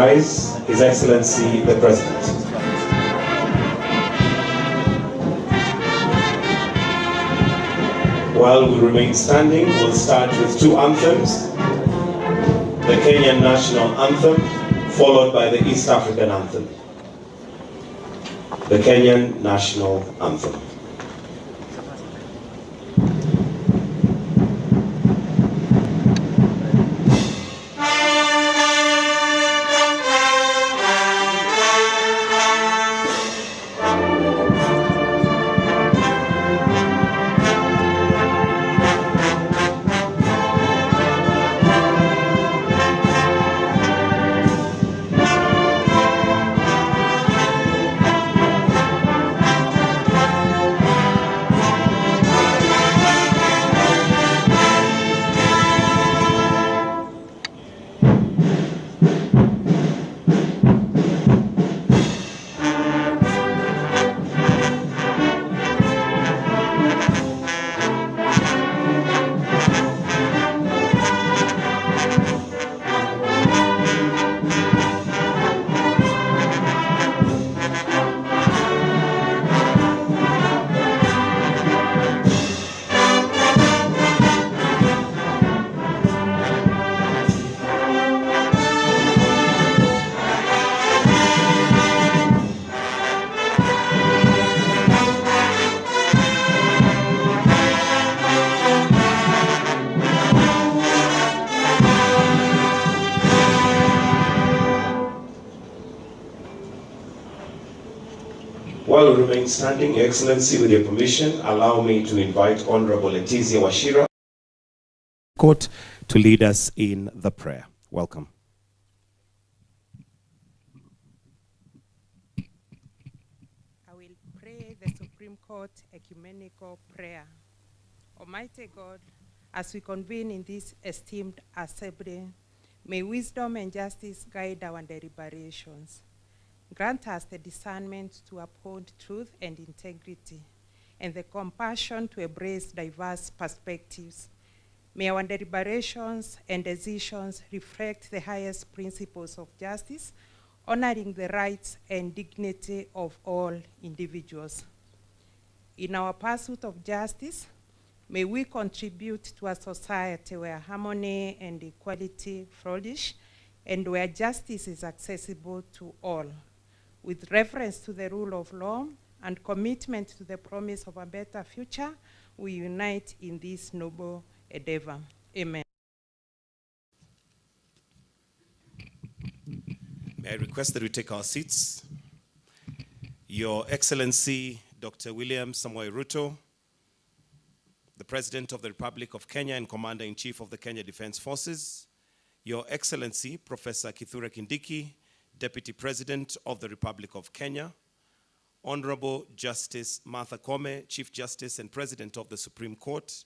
rise, His Excellency the President. While we remain standing, we'll start with two anthems. The Kenyan National Anthem, followed by the East African Anthem. The Kenyan National Anthem. While we remain standing, Your Excellency, with your permission, allow me to invite Honorable Letizia Wachira Court to lead us in the prayer. Welcome. I will pray the Supreme Court ecumenical prayer. Almighty God, as we convene in this esteemed assembly, may wisdom and justice guide our deliberations. Grant us the discernment to uphold truth and integrity, and the compassion to embrace diverse perspectives. May our deliberations and decisions reflect the highest principles of justice, honoring the rights and dignity of all individuals. In our pursuit of justice, may we contribute to a society where harmony and equality flourish, and where justice is accessible to all. With reference to the rule of law and commitment to the promise of a better future, we unite in this noble endeavor. Amen. May I request that we take our seats? Your Excellency, Dr. William Samoei Ruto, the President of the Republic of Kenya and Commander-in-Chief of the Kenya Defense Forces, Your Excellency, Professor Kithure Kindiki, Deputy President of the Republic of Kenya, Honorable Justice Martha Koome, Chief Justice and President of the Supreme Court,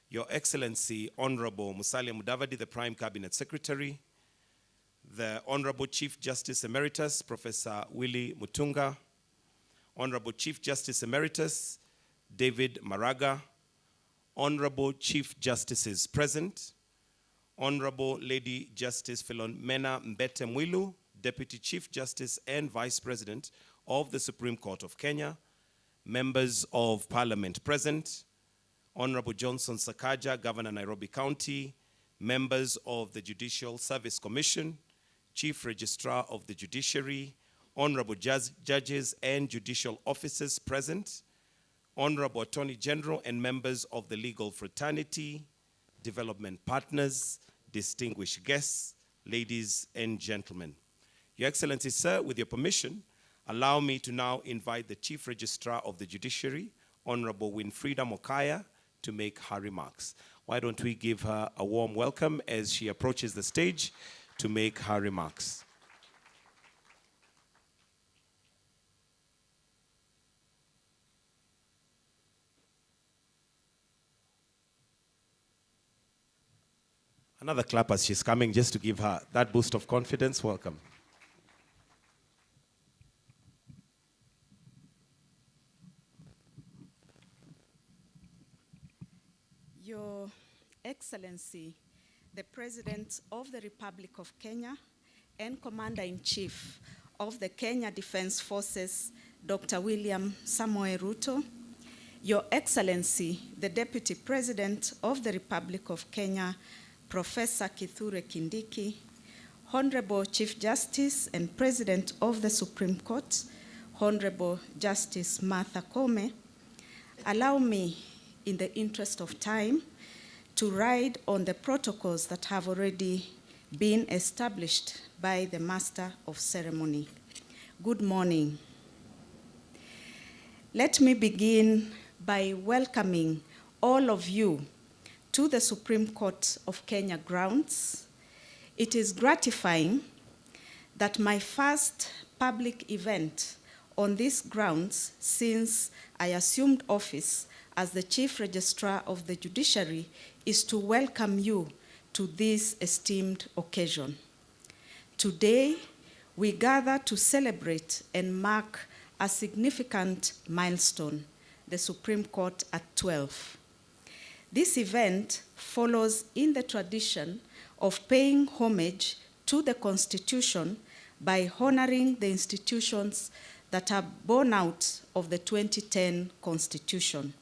Your Excellency, Honorable Musalia Mudavadi, the Prime Cabinet Secretary, the Honorable Chief Justice Emeritus, Professor Willy Mutunga, Honorable Chief Justice Emeritus, David Maraga, Honorable Chief Justices present, Honorable Lady Justice Philomena Mbete Mwilu, Deputy Chief Justice and Vice President of the Supreme Court of Kenya, members of Parliament present, Honorable Johnson Sakaja, Governor Nairobi County, members of the Judicial Service Commission, Chief Registrar of the Judiciary, Honorable Judges and Judicial Officers present, Honorable Attorney General and members of the legal fraternity, development partners, distinguished guests, ladies and gentlemen. Your Excellency, sir, with your permission, allow me to now invite the Chief Registrar of the Judiciary, Honorable Winfrida Mokaya, to make her remarks. Why don't we give her a warm welcome as she approaches the stage to make her remarks. Another clap as she's coming, just to give her that boost of confidence. Welcome. Your Excellency, the President of the Republic of Kenya and Commander-in-Chief of the Kenya Defence Forces, Dr. William Samoei Ruto, Your Excellency, the Deputy President of the Republic of Kenya, Professor Kithure Kindiki, Honorable Chief Justice and President of the Supreme Court, Honorable Justice Martha Koome, allow me, in the interest of time, to ride on the protocols that have already been established by the Master of Ceremony. Good morning. Let me begin by welcoming all of you to the Supreme Court of Kenya grounds. It is gratifying that my first public event on these grounds since I assumed office as the Chief Registrar of the Judiciary is to welcome you to this esteemed occasion. Today, we gather to celebrate and mark a significant milestone, the Supreme Court at 12. This event follows in the tradition of paying homage to the Constitution by honoring the institutions that are born out of the 2010 Constitution.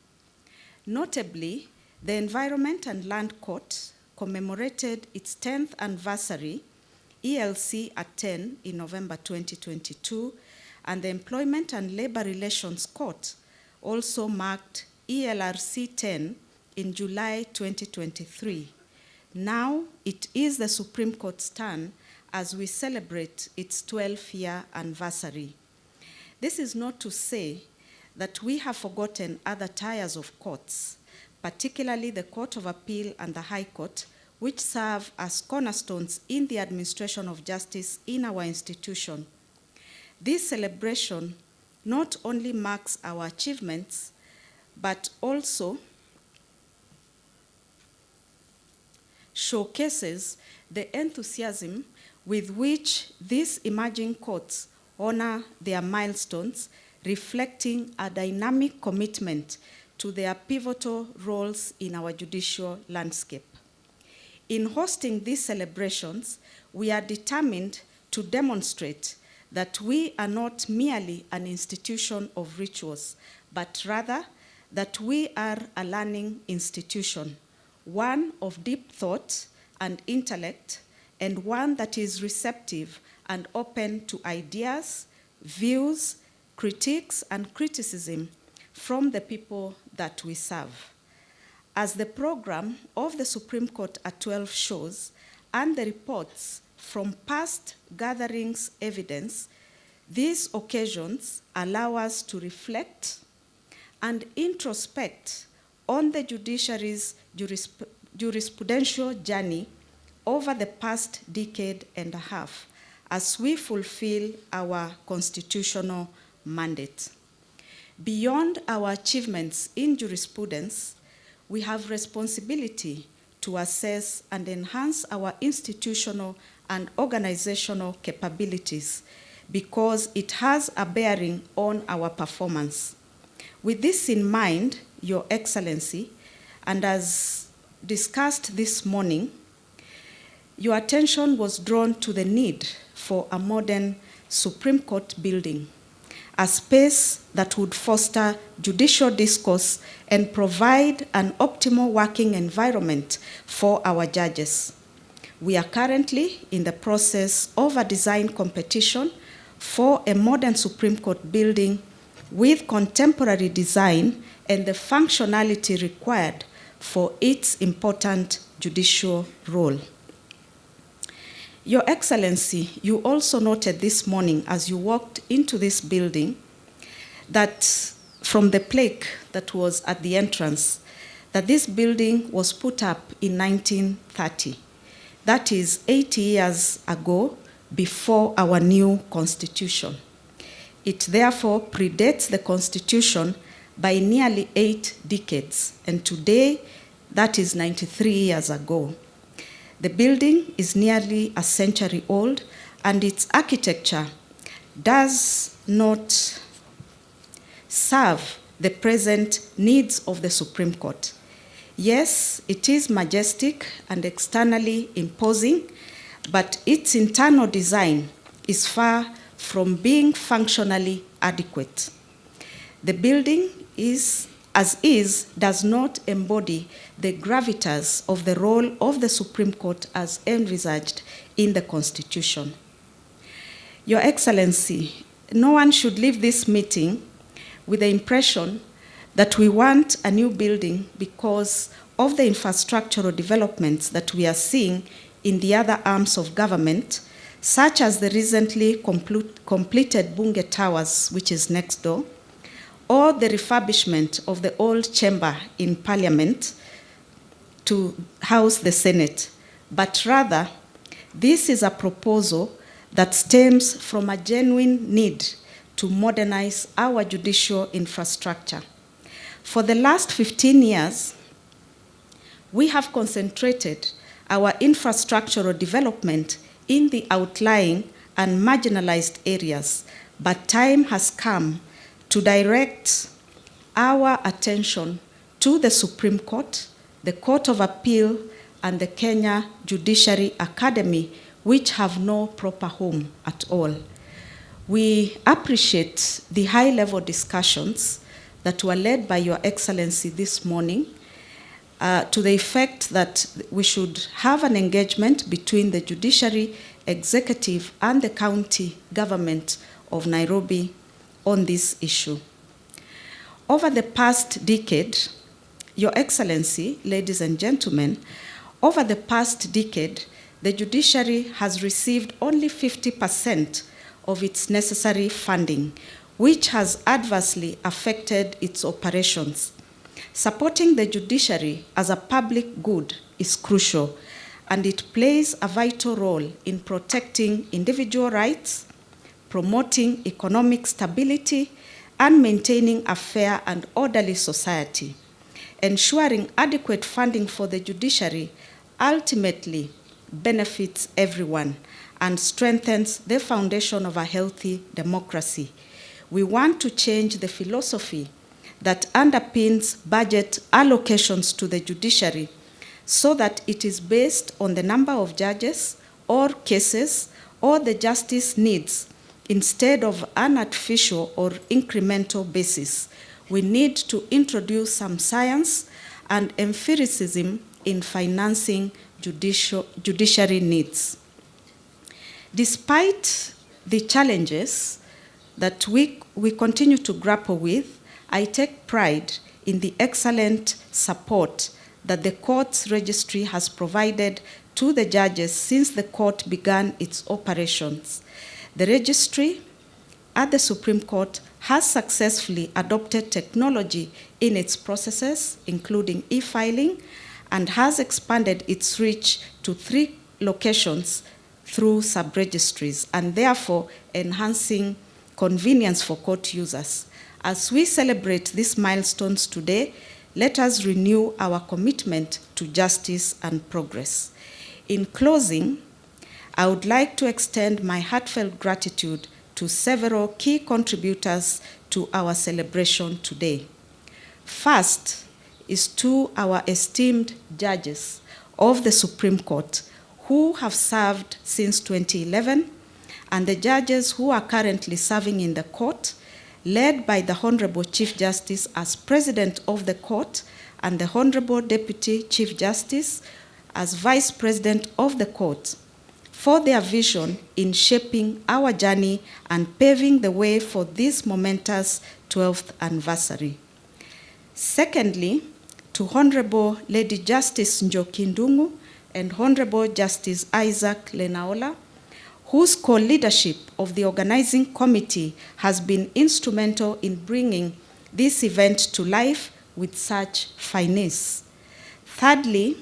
Notably, the Environment and Land Court commemorated its 10th anniversary, ELC at 10 in November 2022, and the Employment and Labor Relations Court also marked ELRC 10 in July 2023. Now it is the Supreme Court's turn as we celebrate its 12th-year anniversary. This is not to say that we have forgotten other tiers of courts, particularly the Court of Appeal and the High Court, which serve as cornerstones in the administration of justice in our institution. This celebration not only marks our achievements, but also showcases the enthusiasm with which these emerging courts honor their milestones, reflecting a dynamic commitment to their pivotal roles in our judicial landscape. In hosting these celebrations, we are determined to demonstrate that we are not merely an institution of rituals, but rather that we are a learning institution, one of deep thought and intellect, and one that is receptive and open to ideas, views, critiques, and criticism from the people that we serve. As the program of the Supreme Court at 12 shows, and the reports from past gatherings evidence, these occasions allow us to reflect and introspect on the judiciary's jurisprudential journey over the past decade and a half as we fulfill our constitutional mandate. Beyond our achievements in jurisprudence, we have responsibility to assess and enhance our institutional and organizational capabilities because it has a bearing on our performance. With this in mind, Your Excellency, and as discussed this morning, your attention was drawn to the need for a modern Supreme Court building, a space that would foster judicial discourse and provide an optimal working environment for our judges. We are currently in the process of a design competition for a modern Supreme Court building with contemporary design and the functionality required for its important judicial role. Your Excellency, you also noted this morning as you walked into this building that from the plaque that was at the entrance, that this building was put up in 1930. That is 80 years ago, before our new constitution. It therefore predates the constitution by nearly 8 decades, and today that is 93 years ago. The building is nearly a century old, and its architecture does not serve the present needs of the Supreme Court. Yes, it is majestic and externally imposing, but its internal design is far from being functionally adequate. The building does not embody the gravitas of the role of the Supreme Court as envisaged in the Constitution. Your Excellency, no one should leave this meeting with the impression that we want a new building because of the infrastructural developments that we are seeing in the other arms of government, such as the recently completed Bunge Towers, which is next door, or the refurbishment of the old chamber in Parliament to house the Senate, but rather, this is a proposal that stems from a genuine need to modernize our judicial infrastructure. For the last 15 years, we have concentrated our infrastructural development in the outlying and marginalized areas, but time has come to direct our attention to the Supreme Court, the Court of Appeal, and the Kenya Judiciary Academy, which have no proper home at all. We appreciate the high-level discussions that were led by Your Excellency this morning to the effect that we should have an engagement between the judiciary, executive, and the county government of Nairobi on this issue. Over the past decade, Your Excellency, ladies and gentlemen, over the past decade, the judiciary has received only 50% of its necessary funding, which has adversely affected its operations. Supporting the judiciary as a public good is crucial, and it plays a vital role in protecting individual rights, promoting economic stability, and maintaining a fair and orderly society. Ensuring adequate funding for the judiciary ultimately benefits everyone and strengthens the foundation of a healthy democracy. We want to change the philosophy that underpins budget allocations to the judiciary so that it is based on the number of judges or cases or the justice needs instead of an artificial or incremental basis. We need to introduce some science and empiricism in financing judiciary needs. Despite the challenges that we continue to grapple with, I take pride in the excellent support that the court's registry has provided to the judges since the court began its operations. The registry at the Supreme Court has successfully adopted technology in its processes, including e-filing, and has expanded its reach to 3 locations through sub-registries, and therefore enhancing convenience for court users. As we celebrate these milestones today, let us renew our commitment to justice and progress. In closing, I would like to extend my heartfelt gratitude to several key contributors to our celebration today. First is to our esteemed judges of the Supreme Court who have served since 2011, and the judges who are currently serving in the court, led by the Honorable Chief Justice as President of the Court and the Honorable Deputy Chief Justice as Vice President of the Court, for their vision in shaping our journey and paving the way for this momentous 12th anniversary. Secondly, to Honorable Lady Justice Njoki Ndung'u and Honorable Justice Isaac Lenaola, whose co-leadership of the organizing committee has been instrumental in bringing this event to life with such finesse. Thirdly,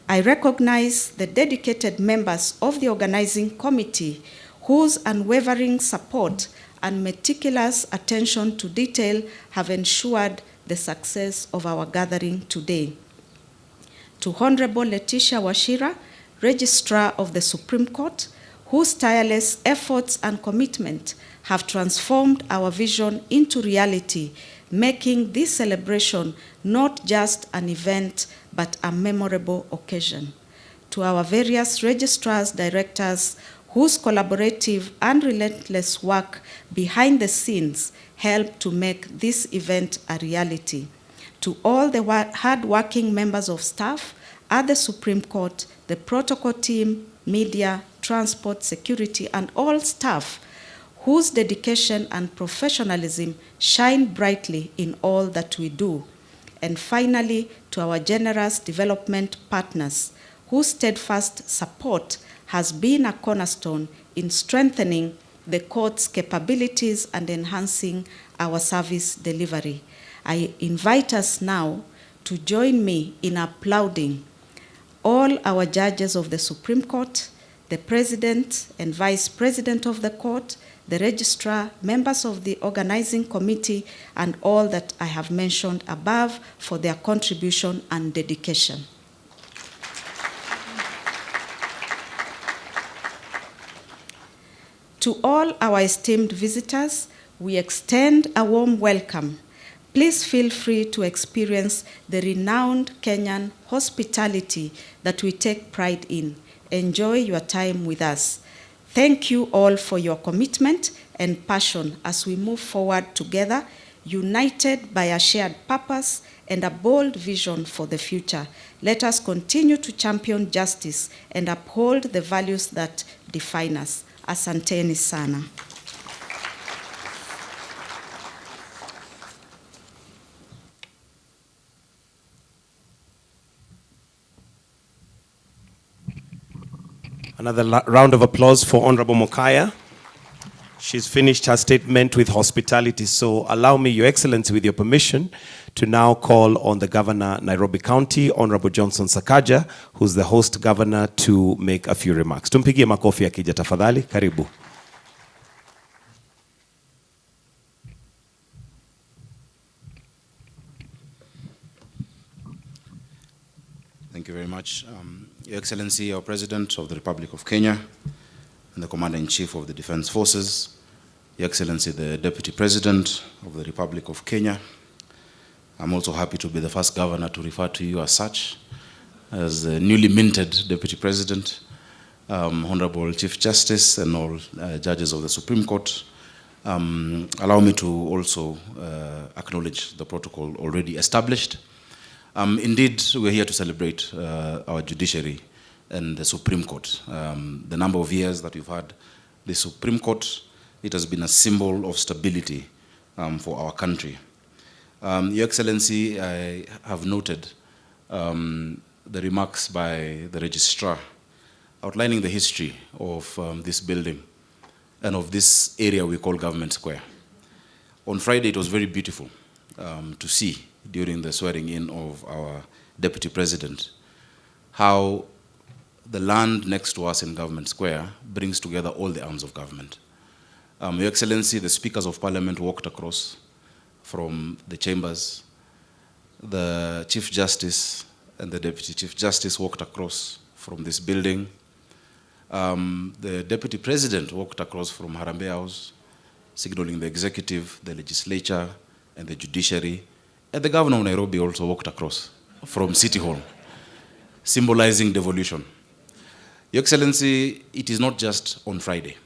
I recognize the dedicated members of the organizing committee whose unwavering support and meticulous attention to detail have ensured the success of our gathering today. To Honorable Letitia Wachira, Registrar of the Supreme Court, whose tireless efforts and commitment have transformed our vision into reality, making this celebration not just an event, but a memorable occasion. to our various registrars, directors, whose collaborative and relentless work behind the scenes helped to make this event a reality. To all the hard-working members of staff at the Supreme Court, the protocol team, media, transport, security, and all staff whose dedication and professionalism shine brightly in all that we do. And finally, to our generous development partners, whose steadfast support has been a cornerstone in strengthening the court's capabilities and enhancing our service delivery. I invite us now to join me in applauding all our judges of the Supreme Court, the President and Vice President of the Court, the Registrar, members of the Organizing Committee, and all that I have mentioned above for their contribution and dedication. To all our esteemed visitors, we extend a warm welcome. Please feel free to experience the renowned Kenyan hospitality that we take pride in. Enjoy your time with us. Thank you all for your commitment and passion as we move forward together, united by a shared purpose and a bold vision for the future. Let us continue to champion justice and uphold the values that define us. Asanteni sana. Another round of applause for Honorable Mokaya. She's finished her statement with hospitality, so allow me, Your Excellency, with your permission, to now call on the Governor, Nairobi County, Honorable Johnson Sakaja, who's the host governor, to make a few remarks. Tumpigie makofi akija tafadhali. Karibu. Thank you very much. Your Excellency, our President of the Republic of Kenya, and the Commander-in-Chief of the Defense Forces, Your Excellency, the Deputy President of the Republic of Kenya. I'm also happy to be the first governor to refer to you as such, as the newly minted Deputy President, Honorable Chief Justice, and all judges of the Supreme Court. Allow me to also acknowledge the protocol already established. Indeed, we're here to celebrate our judiciary and the Supreme Court. The number of years that we've had the Supreme Court, it has been a symbol of stability for our country. Your Excellency, I have noted the remarks by the registrar outlining the history of this building and of this area we call Government Square. On Friday, it was very beautiful to see during the swearing in of our Deputy President how the land next to us in Government Square brings together all the arms of government. Your Excellency, the Speakers of Parliament walked across from the chambers. The Chief Justice and the Deputy Chief Justice walked across from this building. The Deputy President walked across from Harambee House, signaling the executive, the legislature, and the judiciary. And the Governor of Nairobi also walked across from City Hall, symbolizing devolution. Your Excellency, it is not just on Friday.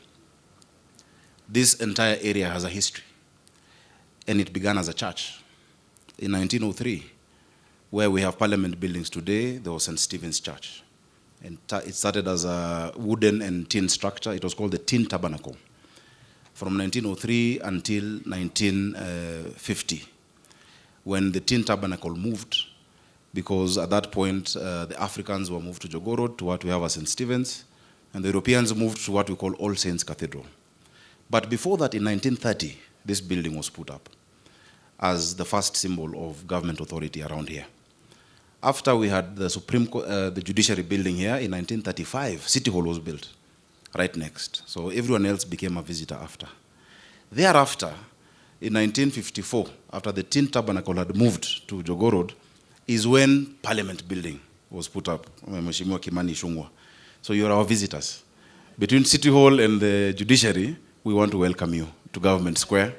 This entire area has a history, and it began as a church. In 1903, where we have parliament buildings today, there was St. Stephen's Church. And it started as a wooden and tin structure. It was called the Tin Tabernacle. From 1903 until 1950, when the Tin Tabernacle moved, because at that point, the Africans were moved to Jogoo Road, to what we have as St. Stephen's, and the Europeans moved to what we call All Saints Cathedral. But before that, in 1930, this building was put up as the first symbol of government authority around here. After we had the the judiciary building here, in 1935, City Hall was built right next. So everyone else became a visitor after. Thereafter, in 1954, after the Tin Tabernacle had moved to Jogoo Road, is when Parliament building was put up, Mheshimiwa Kimani Ichung'wah. So you're our visitors. Between City Hall and the judiciary, we want to welcome you to Government Square.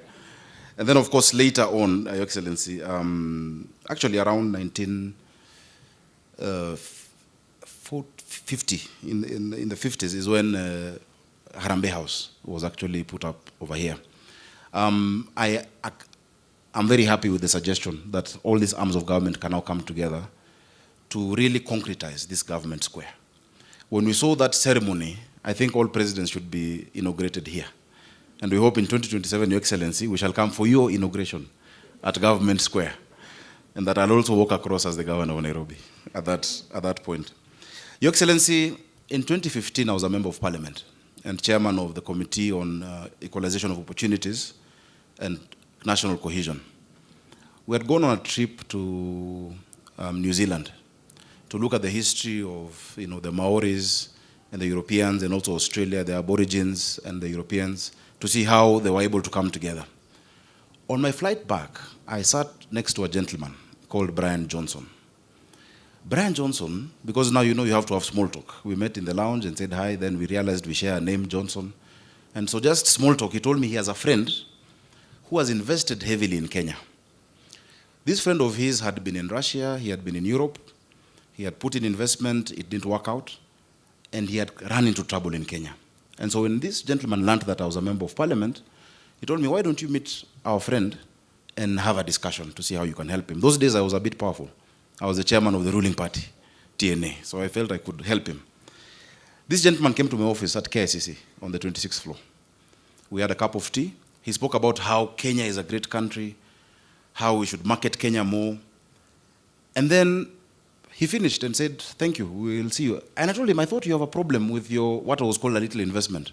And then, of course, later on, Your Excellency, actually around 1940 50, in the 50s is when Harambee House was actually put up over here. I'm very happy with the suggestion that all these arms of government can now come together to really concretize this government square. When we saw that ceremony, I think all presidents should be inaugurated here. And we hope in 2027, Your Excellency, we shall come for your inauguration at Government Square. And that I'll also walk across as the governor of Nairobi at that point. Your Excellency, in 2015, I was a member of parliament and chairman of the Committee on Equalization of Opportunities and National Cohesion. We had gone on a trip to New Zealand to look at the history of the Maoris and the Europeans, and also Australia, the Aborigines and the Europeans, to see how they were able to come together. On my flight back, I sat next to a gentleman called Brian Johnson. Brian Johnson, because now you have to have small talk. We met in the lounge and said hi, then we realized we share a name, Johnson. And so just small talk, he told me he has a friend who has invested heavily in Kenya. This friend of his had been in Russia, he had been in Europe, he had put in investment, it didn't work out, and he had run into trouble in Kenya. And so when this gentleman learned that I was a member of parliament, he told me, why don't you meet our friend and have a discussion to see how you can help him. Those days I was a bit powerful. I was the chairman of the ruling party, TNA, so I felt I could help him. This gentleman came to my office at KICC on the 26th floor. We had a cup of tea. He spoke about how Kenya is a great country, how we should market Kenya more. And then he finished and said, thank you, we'll see you. And I told him, I thought you have a problem with your, what was called a little investment.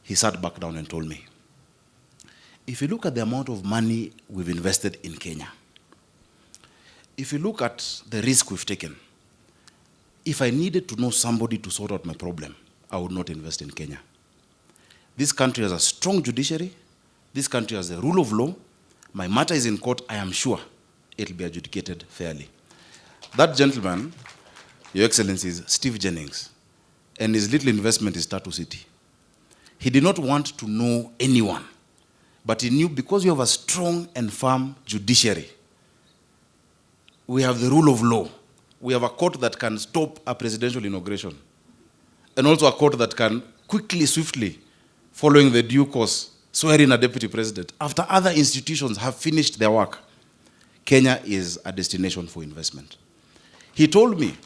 He sat back down and told me, if you look at the amount of money we've invested in Kenya, if you look at the risk we've taken, if I needed to know somebody to sort out my problem, I would not invest in Kenya. This country has a strong judiciary. This country has the rule of law. My matter is in court. I am sure it will be adjudicated fairly. That gentleman, Your Excellency, is Steve Jennings, and his little investment is Tatu City. He did not want to know anyone, but he knew because you have a strong and firm judiciary, we have the rule of law. We have a court that can stop a presidential inauguration, and also a court that can quickly, swiftly, following the due course, swear in a deputy president. After other institutions have finished their work, Kenya is a destination for investment. He told me,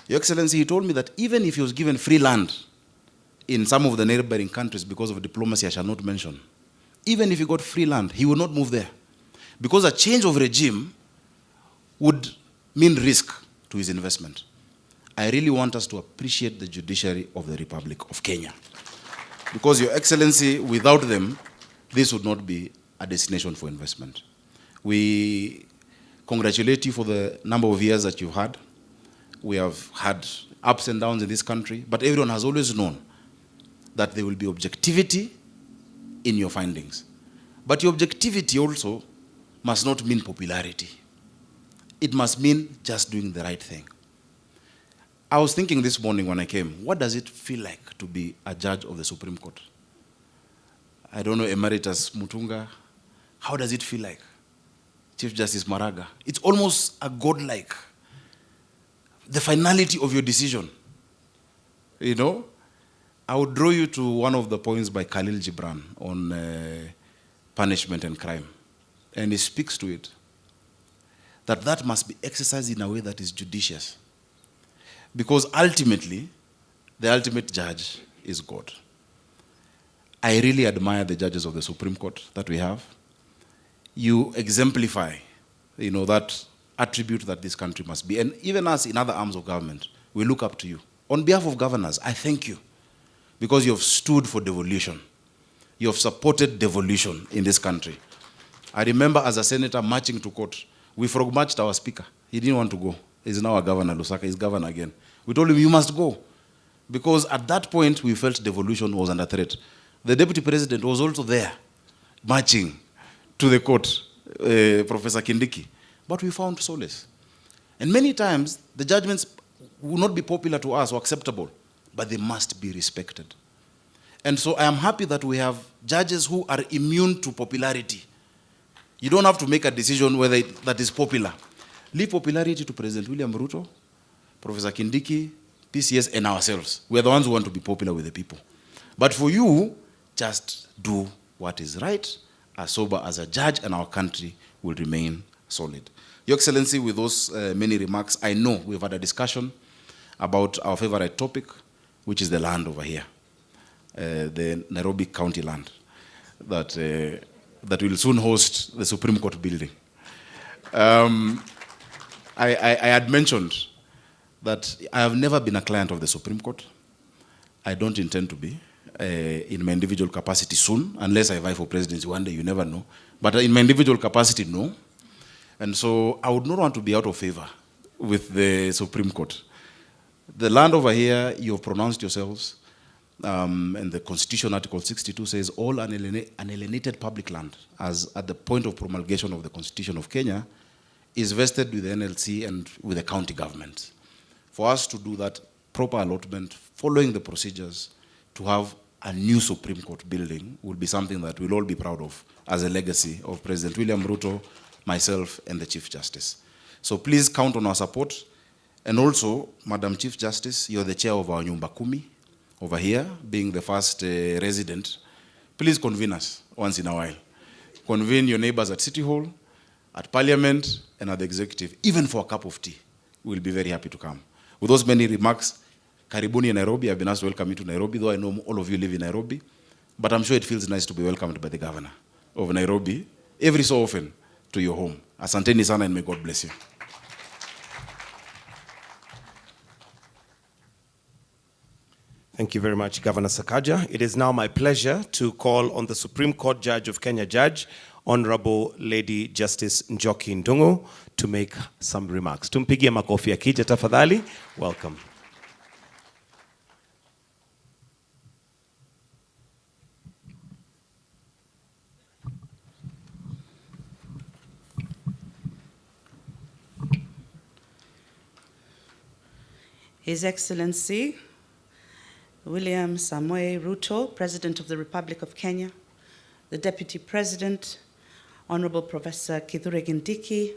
Your Excellency, he told me that even if he was given free land in some of the neighboring countries because of diplomacy I shall not mention, even if he got free land, he would not move there. Because a change of regime would mean risk to his investment. I really want us to appreciate the judiciary of the Republic of Kenya. Because, Your Excellency, without them, this would not be a destination for investment. We congratulate you for the number of years that you've had. We have had ups and downs in this country, but everyone has always known that there will be objectivity in your findings. But your objectivity also must not mean popularity. It must mean just doing the right thing. I was thinking this morning when I came, what does it feel like to be a judge of the Supreme Court? I don't know, Emeritus Mutunga, how does it feel like? Chief Justice Maraga, it's almost a godlike, the finality of your decision. You know, I would draw you to one of the points by Khalil Gibran on punishment and crime. And he speaks to it, that must be exercised in a way that is judicious. Because ultimately, the ultimate judge is God. I really admire the judges of the Supreme Court that we have. You exemplify, that attribute that this country must be. And even us in other arms of government, we look up to you. On behalf of governors, I thank you because you have stood for devolution. You have supported devolution in this country. I remember as a senator marching to court, we frog marched our speaker. He didn't want to go. He's now a governor, Lusaka, he's governor again. We told him, you must go. Because at that point, we felt devolution was under threat. The deputy president was also there, marching to the court, Professor Kindiki. But we found solace. And many times, the judgments will not be popular to us or acceptable, but they must be respected. And so I am happy that we have judges who are immune to popularity. You don't have to make a decision whether that is popular. Leave popularity to President William Ruto, Professor Kindiki, PCS, and ourselves. We are the ones who want to be popular with the people. But for you, just do what is right, as sober as a judge, and our country will remain solid. Your Excellency, with those many remarks, I know we've had a discussion about our favorite topic, which is the land over here, the Nairobi County land, that will soon host the Supreme Court building. I had mentioned that I have never been a client of the Supreme Court. I don't intend to be in my individual capacity soon, unless I vie for presidency one day, you never know. But in my individual capacity, no. And so I would not want to be out of favor with the Supreme Court. The land over here, you have pronounced yourselves, and the Constitution Article 62 says all unalienated public land, as at the point of promulgation of the Constitution of Kenya, is vested with the NLC and with the county government. For us to do that proper allotment, following the procedures, to have a new Supreme Court building will be something that we'll all be proud of as a legacy of President William Ruto, myself, and the Chief Justice. So please count on our support. And also, Madam Chief Justice, you're the chair of our Nyumba Kumi over here, being the first resident. Please convene us once in a while. Convene your neighbors at City Hall, at Parliament, and at the Executive, even for a cup of tea. We'll be very happy to come. With those many remarks, Karibuni in Nairobi. I've been asked to welcome you to Nairobi, though I know all of you live in Nairobi. But I'm sure it feels nice to be welcomed by the governor of Nairobi every so often to your home. Asanteni sana, and may God bless you. Thank you very much, Governor Sakaja. It is now my pleasure to call on the Supreme Court Judge of Kenya, Judge, Honorable Lady Justice Njoki Ndung'u, to make some remarks. Tumpigie makofi akija tafadhali. Welcome. His Excellency William Samoei Ruto, President of the Republic of Kenya, the Deputy President, Honorable Professor Kithure Kindiki,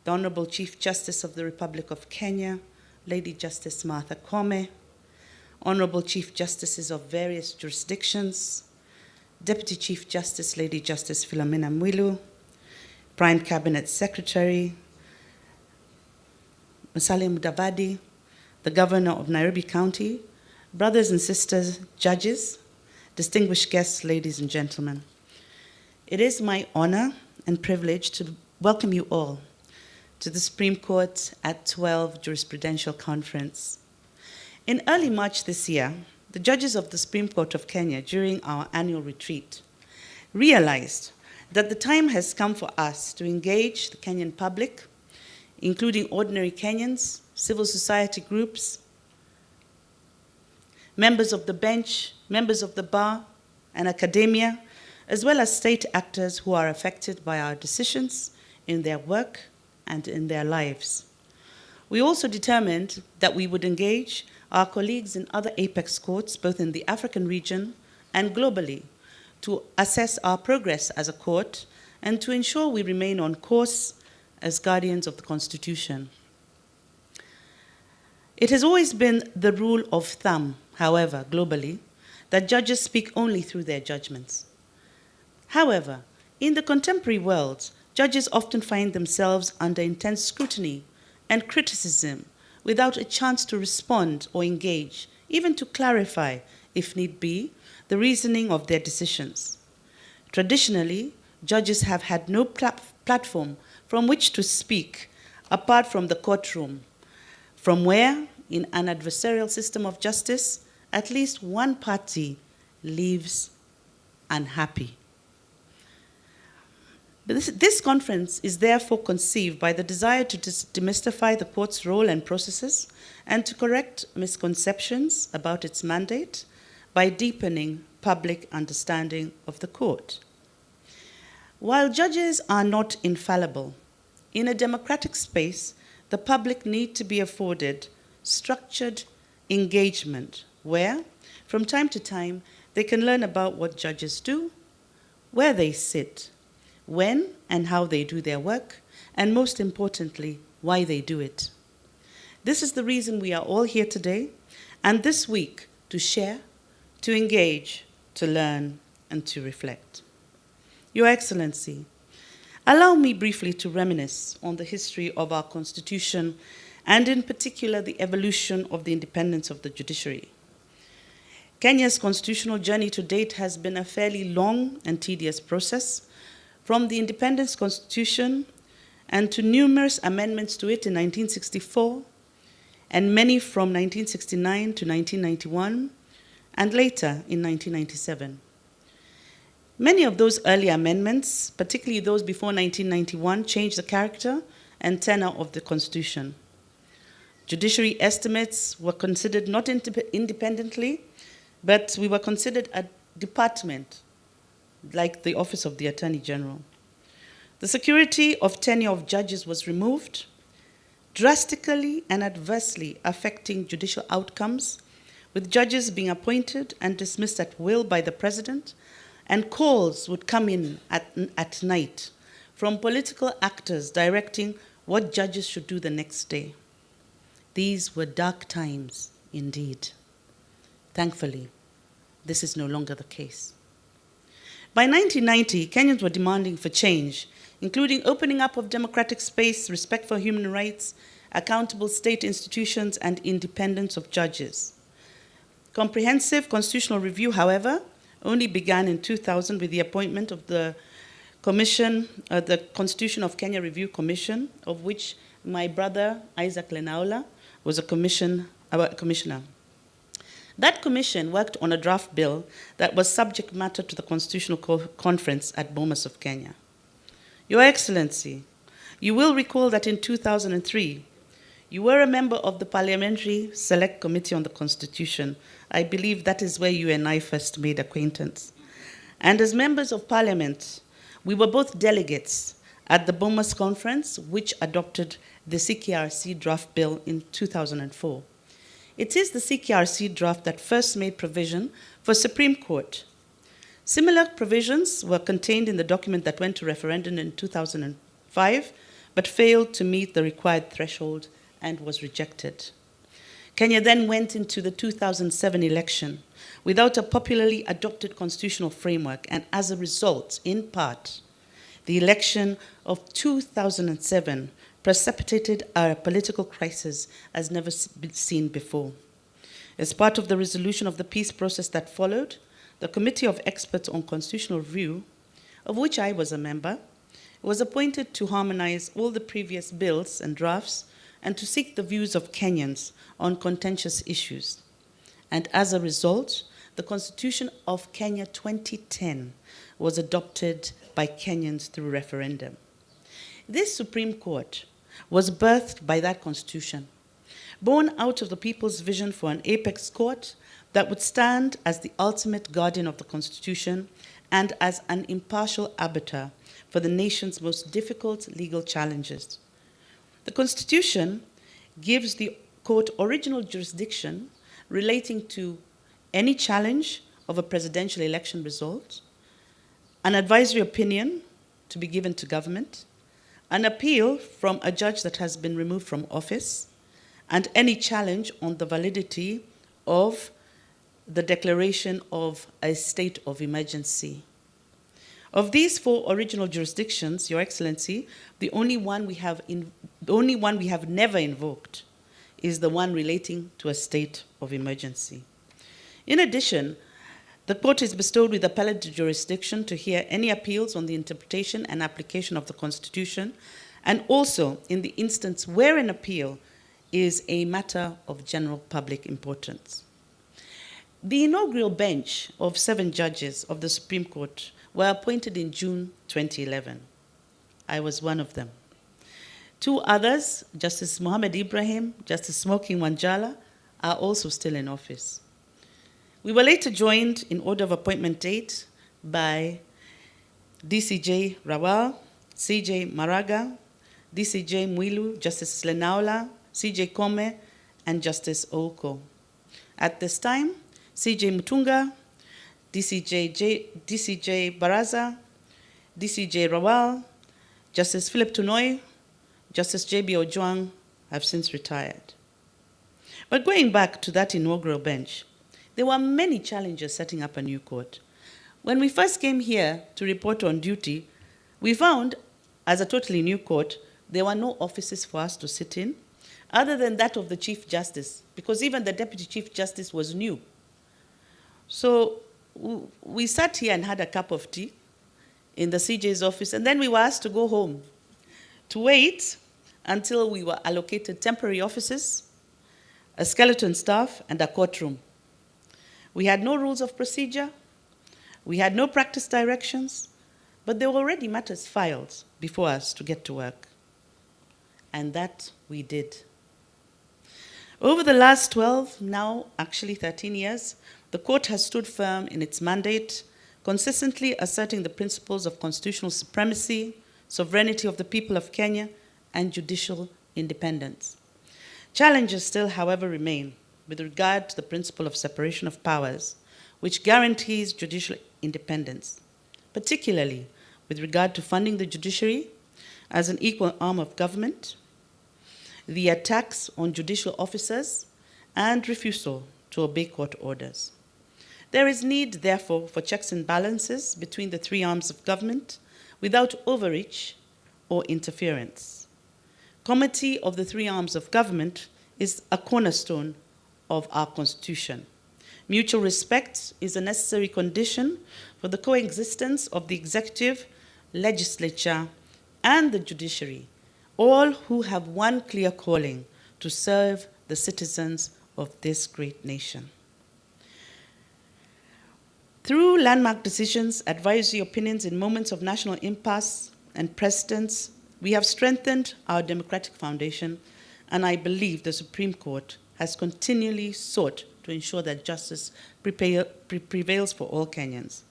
the Honorable Chief Justice of the Republic of Kenya, Lady Justice Martha Koome, Honorable Chief Justices of various jurisdictions, Deputy Chief Justice Lady Justice Philomena Mwilu, Prime Cabinet Secretary, Musalia Mudavadi, the Governor of Nairobi County, brothers and sisters, judges, distinguished guests, ladies and gentlemen. It is my honor and privilege to welcome you all to the Supreme Court at 12 Jurisprudential Conference. In early March this year, the judges of the Supreme Court of Kenya, during our annual retreat, realized that the time has come for us to engage the Kenyan public, including ordinary Kenyans, civil society groups, members of the bench, members of the bar, and academia, as well as state actors who are affected by our decisions in their work and in their lives. We also determined that we would engage our colleagues in other apex courts, both in the African region and globally, to assess our progress as a court and to ensure we remain on course as guardians of the Constitution. It has always been the rule of thumb, however, globally, that judges speak only through their judgments. However, in the contemporary world, judges often find themselves under intense scrutiny and criticism without a chance to respond or engage, even to clarify, if need be, the reasoning of their decisions. Traditionally, judges have had no platform from which to speak apart from the courtroom, from where, in an adversarial system of justice, at least one party leaves unhappy. But this conference is therefore conceived by the desire to demystify the court's role and processes and to correct misconceptions about its mandate by deepening public understanding of the court. While judges are not infallible, in a democratic space, the public need to be afforded structured engagement where, from time to time, they can learn about what judges do, where they sit, when and how they do their work, and most importantly, why they do it. This is the reason we are all here today and this week to share, to engage, to learn, and to reflect. Your Excellency, allow me briefly to reminisce on the history of our Constitution and in particular the evolution of the independence of the judiciary. Kenya's constitutional journey to date has been a fairly long and tedious process, from the Independence Constitution and to numerous amendments to it in 1964, and many from 1969 to 1991, and later in 1997. Many of those early amendments, particularly those before 1991, changed the character and tenor of the Constitution. Judiciary estimates were considered not independently, but we were considered a department, like the Office of the Attorney General. The security of tenure of judges was removed, drastically and adversely affecting judicial outcomes, with judges being appointed and dismissed at will by the president, and calls would come in at night from political actors directing what judges should do the next day. These were dark times indeed. Thankfully, this is no longer the case. By 1990, Kenyans were demanding for change, including opening up of democratic space, respect for human rights, accountable state institutions, and independence of judges. Comprehensive constitutional review, however, only began in 2000 with the appointment of the commission, the Constitution of Kenya Review Commission, of which my brother Isaac Lenaola was a commissioner. That commission worked on a draft bill that was subject matter to the Constitutional Conference at Bomas of Kenya. Your Excellency, you will recall that in 2003, you were a member of the Parliamentary Select Committee on the Constitution. I believe that is where you and I first made acquaintance. And as members of Parliament, we were both delegates at the Bomas Conference, which adopted the CKRC draft bill in 2004. It is the CKRC draft that first made provision for Supreme Court. Similar provisions were contained in the document that went to referendum in 2005, but failed to meet the required threshold and was rejected. Kenya then went into the 2007 election without a popularly adopted constitutional framework, and as a result, in part, the election of 2007 precipitated a political crisis as never been seen before. As part of the resolution of the peace process that followed, the Committee of Experts on Constitutional Review, of which I was a member, was appointed to harmonize all the previous bills and drafts and to seek the views of Kenyans on contentious issues. And as a result, the Constitution of Kenya 2010 was adopted by Kenyans through referendum. This Supreme Court was birthed by that Constitution, born out of the people's vision for an apex court that would stand as the ultimate guardian of the Constitution and as an impartial arbiter for the nation's most difficult legal challenges. The Constitution gives the court original jurisdiction relating to any challenge of a presidential election result, an advisory opinion to be given to government, an appeal from a judge that has been removed from office, and any challenge on the validity of the declaration of a state of emergency. Of these four original jurisdictions, Your Excellency, the only one we have never invoked is the one relating to a state of emergency. In addition, the court is bestowed with appellate jurisdiction to hear any appeals on the interpretation and application of the Constitution, and also in the instance where an appeal is a matter of general public importance. The inaugural bench of 7 judges of the Supreme Court were appointed in June 2011. I was one of them. 2 others, Justice Mohamed Ibrahim, Justice Smoky Wanjala, are also still in office. We were later joined in order of appointment date by DCJ Rawal, CJ Maraga, DCJ Mwilu, Justice Lenaola, CJ Kome, and Justice Ouko. At this time, CJ Mutunga, DCJ Baraza, DCJ Rawal, Justice Philip Tunoi, Justice J.B. Ojwang have since retired. But going back to that inaugural bench, there were many challenges setting up a new court. When we first came here to report on duty, we found, as a totally new court, there were no offices for us to sit in, other than that of the Chief Justice, because even the Deputy Chief Justice was new. So we sat here and had a cup of tea in the CJ's office, and then we were asked to go home to wait until we were allocated temporary offices, a skeleton staff, and a courtroom. We had no rules of procedure, we had no practice directions, but there were already matters filed before us to get to work. And that we did. Over the last 12, now actually 13 years, the court has stood firm in its mandate, consistently asserting the principles of constitutional supremacy, sovereignty of the people of Kenya, and judicial independence. Challenges still, however, remain with regard to the principle of separation of powers, which guarantees judicial independence, particularly with regard to funding the judiciary as an equal arm of government, the attacks on judicial officers, and refusal to obey court orders. There is need, therefore, for checks and balances between the three arms of government without overreach or interference. Comity of the three arms of government is a cornerstone of our Constitution. Mutual respect is a necessary condition for the coexistence of the executive, legislature, and the judiciary, all who have one clear calling to serve the citizens of this great nation. Through landmark decisions, advisory opinions in moments of national impasse, and precedents, we have strengthened our democratic foundation, and I believe the Supreme Court has continually sought to ensure that justice prevails for all Kenyans.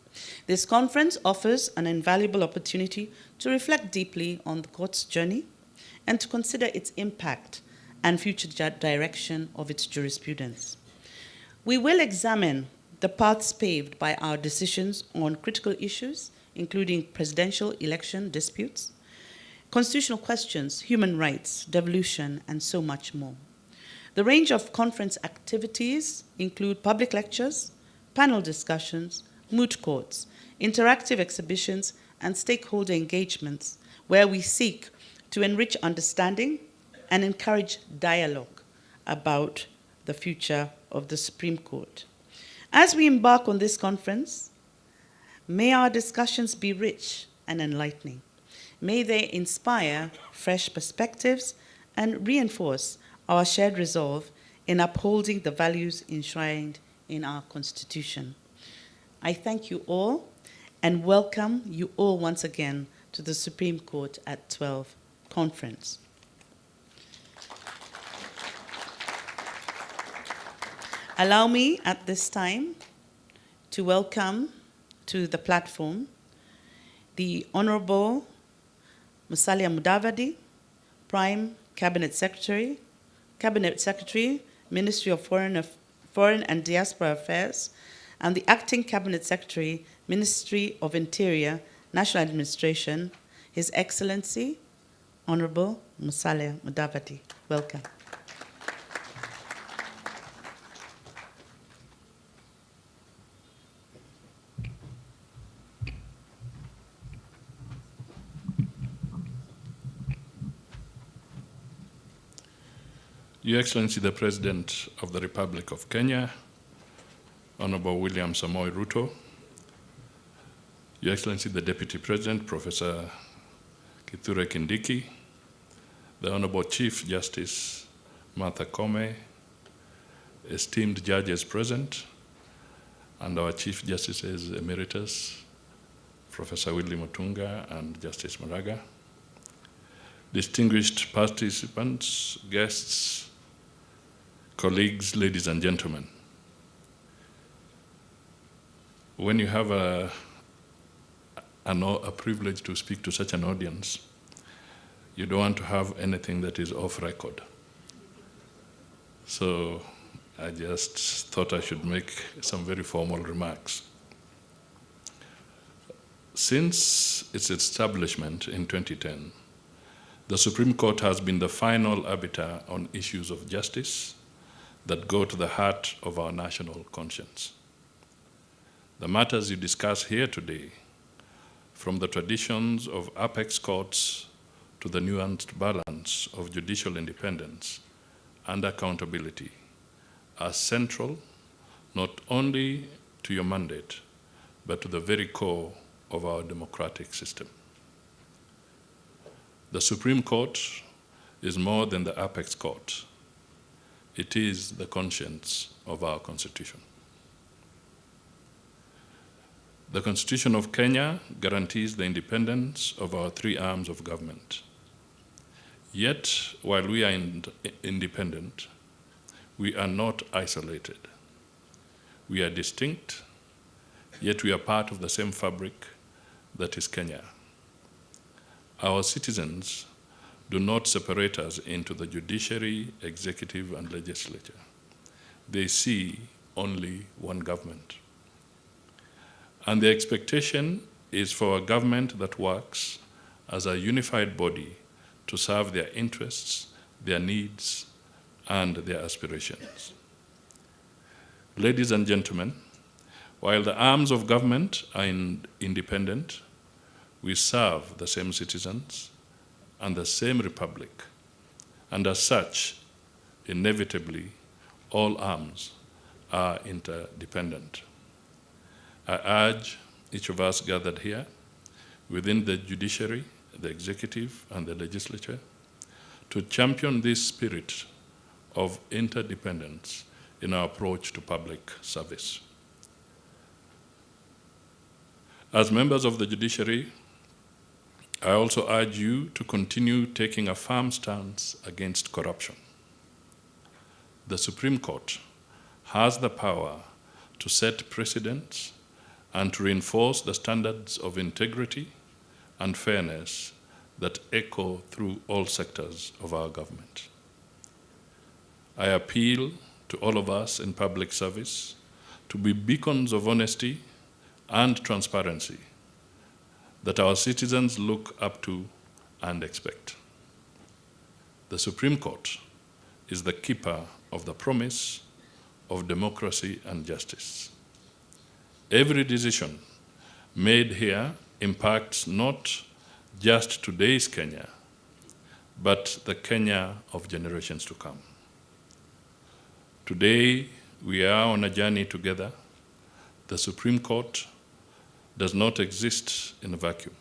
This conference offers an invaluable opportunity to reflect deeply on the court's journey and to consider its impact and future direction of its jurisprudence. We will examine the paths paved by our decisions on critical issues, including presidential election disputes, constitutional questions, human rights, devolution, and so much more. The range of conference activities include public lectures, panel discussions, moot courts, interactive exhibitions, and stakeholder engagements, where we seek to enrich understanding and encourage dialogue about the future of the Supreme Court. As we embark on this conference, may our discussions be rich and enlightening. May they inspire fresh perspectives and reinforce our shared resolve in upholding the values enshrined in our Constitution. I thank you all and welcome you all once again to the Supreme Court at 12 conference. Allow me at this time to welcome to the platform the Honorable Musalia Mudavadi, Prime Cabinet Secretary, Ministry of Foreign and Diaspora Affairs, and the Acting Cabinet Secretary, Ministry of Interior, National Administration, His Excellency, Honorable Musalia Mudavadi. Welcome. Your Excellency, the President of the Republic of Kenya, Honorable William Samoei Ruto, Your Excellency, the Deputy President, Professor Kithure Kindiki, the Honorable Chief Justice Martha Koome, esteemed judges present, and our Chief Justices Emeritus, Professor Willy Mutunga and Justice Maraga, distinguished participants, guests, colleagues, ladies and gentlemen. When you have a privilege to speak to such an audience, you don't want to have anything that is off record. So I just thought I should make some very formal remarks. Since its establishment in 2010, the Supreme Court has been the final arbiter on issues of justice, that go to the heart of our national conscience. The matters you discuss here today, from the traditions of apex courts to the nuanced balance of judicial independence and accountability, are central not only to your mandate, but to the very core of our democratic system. The Supreme Court is more than the apex court. It is the conscience of our Constitution. The Constitution of Kenya guarantees the independence of our three arms of government. Yet, while we are independent, we are not isolated. We are distinct, yet we are part of the same fabric that is Kenya. Our citizens do not separate us into the judiciary, executive, and legislature. They see only one government. And the expectation is for a government that works as a unified body to serve their interests, their needs, and their aspirations. Ladies and gentlemen, while the arms of government are independent, we serve the same citizens and the same republic, and as such, inevitably, all arms are interdependent. I urge each of us gathered here, within the judiciary, the executive, and the legislature, to champion this spirit of interdependence in our approach to public service. As members of the judiciary, I also urge you to continue taking a firm stance against corruption. The Supreme Court has the power to set precedents and to reinforce the standards of integrity and fairness that echo through all sectors of our government. I appeal to all of us in public service to be beacons of honesty and transparency that our citizens look up to and expect. The Supreme Court is the keeper of the promise of democracy and justice. Every decision made here impacts not just today's Kenya, but the Kenya of generations to come. Today, we are on a journey together. The Supreme Court does not exist in a vacuum.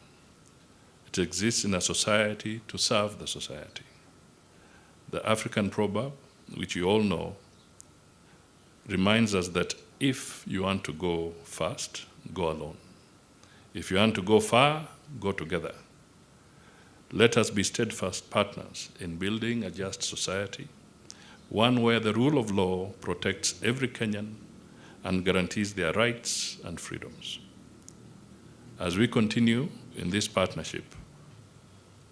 It exists in a society to serve the society. The African proverb, which you all know, reminds us that if you want to go fast, go alone. If you want to go far, go together. Let us be steadfast partners in building a just society, one where the rule of law protects every Kenyan and guarantees their rights and freedoms. As we continue in this partnership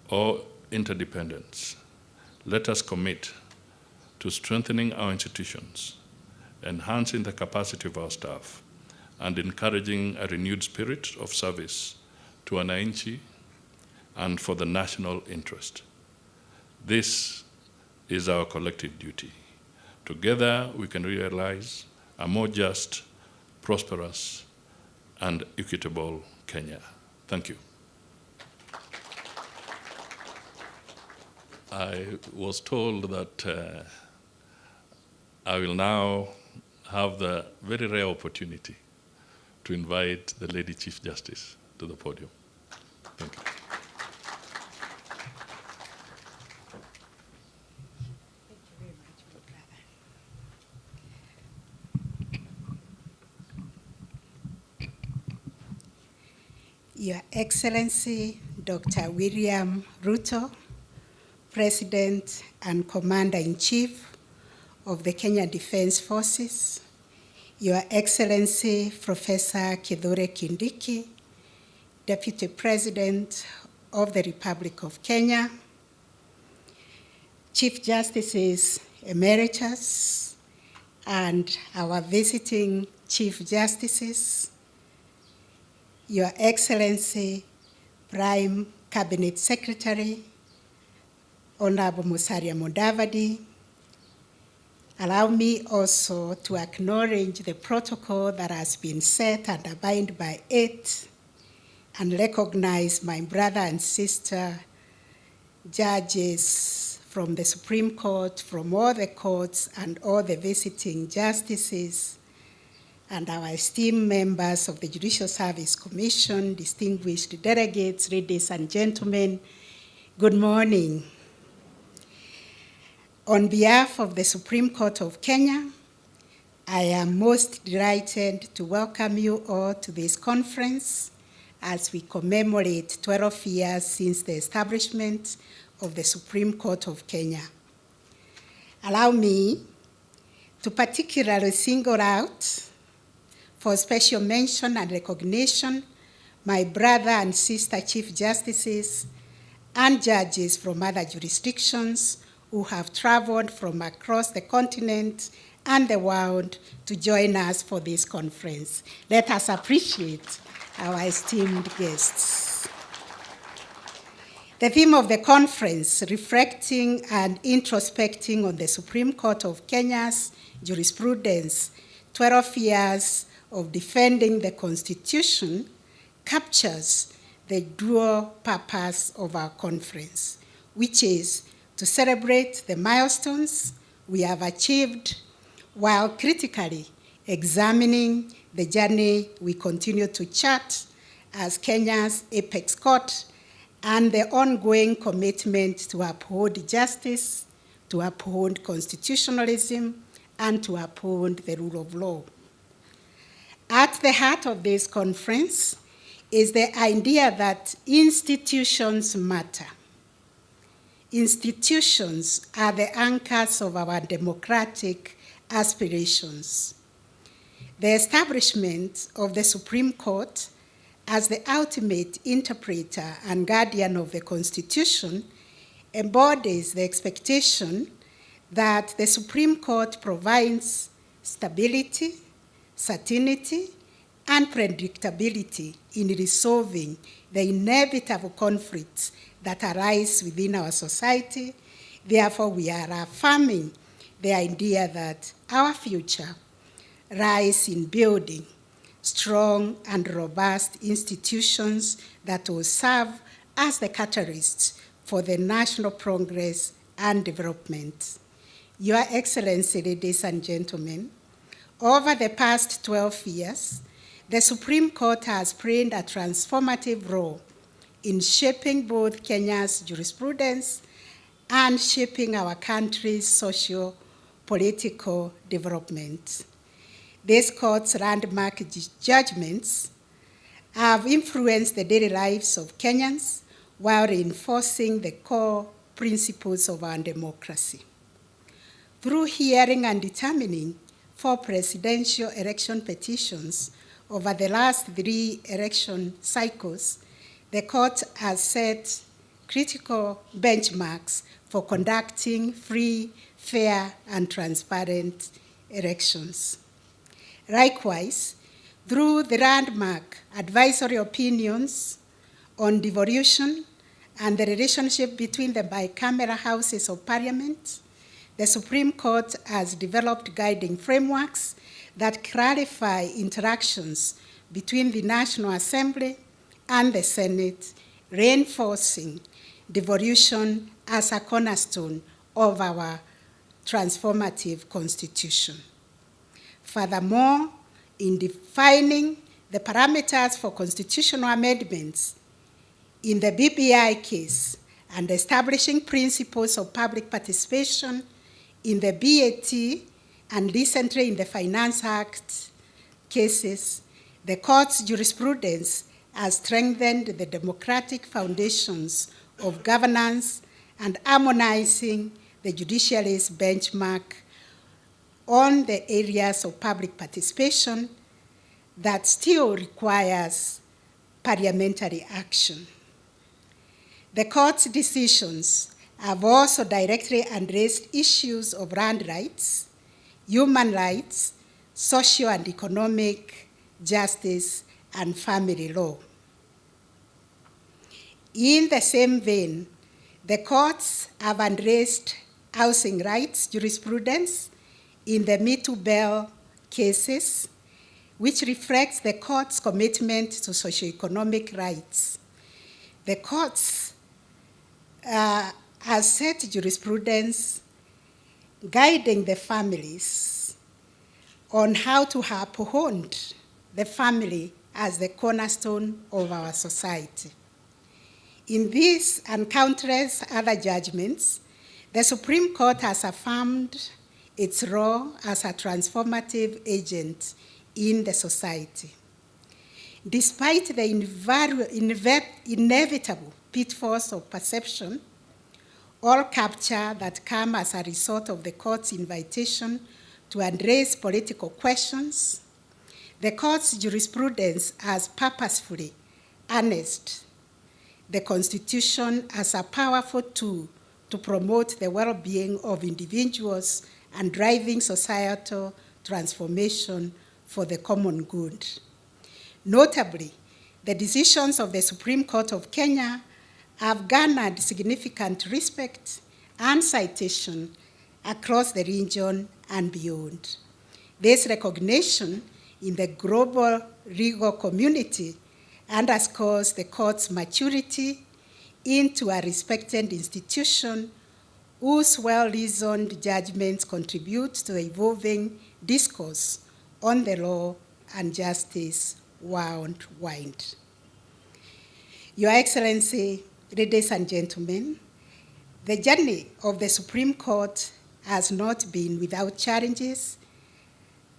or interdependence, let us commit to strengthening our institutions, enhancing the capacity of our staff, and encouraging a renewed spirit of service to wananchi and for the national interest. This is our collective duty. Together, we can realize a more just, prosperous, and equitable Kenya. Thank you. I was told that I will now have the very rare opportunity to invite the Lady Chief Justice to the podium. Thank you. Your Excellency, Dr. William Ruto, President and Commander-in-Chief of the Kenya Defense Forces, Your Excellency, Professor Kithure Kindiki, Deputy President of the Republic of Kenya, Chief Justices Emeritus, and our visiting Chief Justices, Your Excellency, Prime Cabinet Secretary, Honorable Musalia Mudavadi, Allow me also to acknowledge the protocol that has been set and abide by it, and recognize my brother and sister judges from the Supreme Court, from all the courts, and all the visiting justices, and our esteemed members of the Judicial Service Commission, distinguished delegates, ladies and gentlemen, good morning. On behalf of the Supreme Court of Kenya, I am most delighted to welcome you all to this conference as we commemorate 12 years since the establishment of the Supreme Court of Kenya. Allow me to particularly single out for special mention and recognition my brother and sister Chief Justices and judges from other jurisdictions who have traveled from across the continent and the world to join us for this conference. Let us appreciate our esteemed guests. The theme of the conference, reflecting and introspecting on the Supreme Court of Kenya's jurisprudence, 12 years of defending the Constitution, captures the dual purpose of our conference, which is to celebrate the milestones we have achieved while critically examining the journey we continue to chart as Kenya's apex court and the ongoing commitment to uphold justice, to uphold constitutionalism, and to uphold the rule of law. At the heart of this conference is the idea that institutions matter. Institutions are the anchors of our democratic aspirations. The establishment of the Supreme Court as the ultimate interpreter and guardian of the Constitution embodies the expectation that the Supreme Court provides stability, certainty, and predictability in resolving the inevitable conflicts that arise within our society. Therefore, we are affirming the idea that our future lies in building strong and robust institutions that will serve as the catalysts for the national progress and development. Your Excellency, ladies and gentlemen, over the past 12 years, the Supreme Court has played a transformative role in shaping both Kenya's jurisprudence and shaping our country's socio-political development. This court's landmark judgments have influenced the daily lives of Kenyans while reinforcing the core principles of our democracy. Through hearing and determining 4 presidential election petitions over the last 3 election cycles, the court has set critical benchmarks for conducting free, fair, and transparent elections. Likewise, through the landmark advisory opinions on devolution and the relationship between the bicameral houses of parliament, the Supreme Court has developed guiding frameworks that clarify interactions between the National Assembly and the Senate, reinforcing devolution as a cornerstone of our transformative Constitution. Furthermore, in defining the parameters for constitutional amendments in the BBI case and establishing principles of public participation in the BAT and recently in the Finance Act cases, the court's jurisprudence has strengthened the democratic foundations of governance and harmonizing the judiciary's benchmark on the areas of public participation that still requires parliamentary action. The court's decisions have also directly addressed issues of land rights, human rights, social and economic justice, and family law. In the same vein, the courts have addressed housing rights jurisprudence in the Me Too Bell cases, which reflects the court's commitment to socioeconomic rights. The courts has set jurisprudence guiding the families on how to uphold the family as the cornerstone of our society. In this and countless other judgments, the Supreme Court has affirmed its role as a transformative agent in the society. Despite the inevitable pitfalls of perception, all capture that come as a result of the court's invitation to address political questions, the court's jurisprudence has purposefully harnessed the Constitution as a powerful tool to promote the well-being of individuals and driving societal transformation for the common good. Notably, the decisions of the Supreme Court of Kenya have garnered significant respect and citation across the region and beyond. This recognition in the global legal community underscores the court's maturity into a respected institution whose well-reasoned judgments contribute to the evolving discourse on the law and justice worldwide. Your Excellency, ladies and gentlemen, the journey of the Supreme Court has not been without challenges,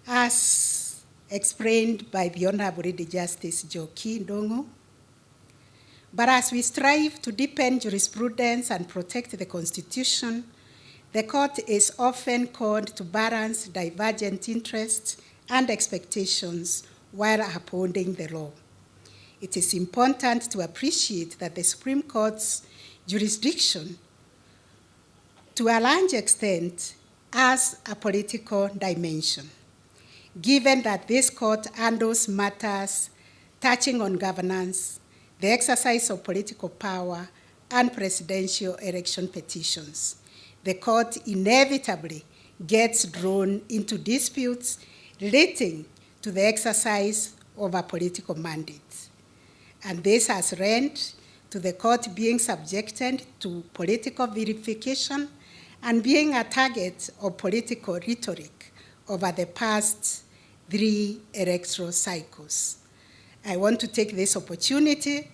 as explained by the Honorable Lady Justice Njoki Ndung'u. But as we strive to deepen jurisprudence and protect the Constitution, the court is often called to balance divergent interests and expectations while upholding the law. It is important to appreciate that the Supreme Court's jurisdiction, to a large extent, has a political dimension, given that this court handles matters touching on governance, the exercise of political power, and presidential election petitions. The court inevitably gets drawn into disputes relating to the exercise of a political mandate. And this has led to the court being subjected to political verification and being a target of political rhetoric over the past 3 electoral cycles. I want to take this opportunity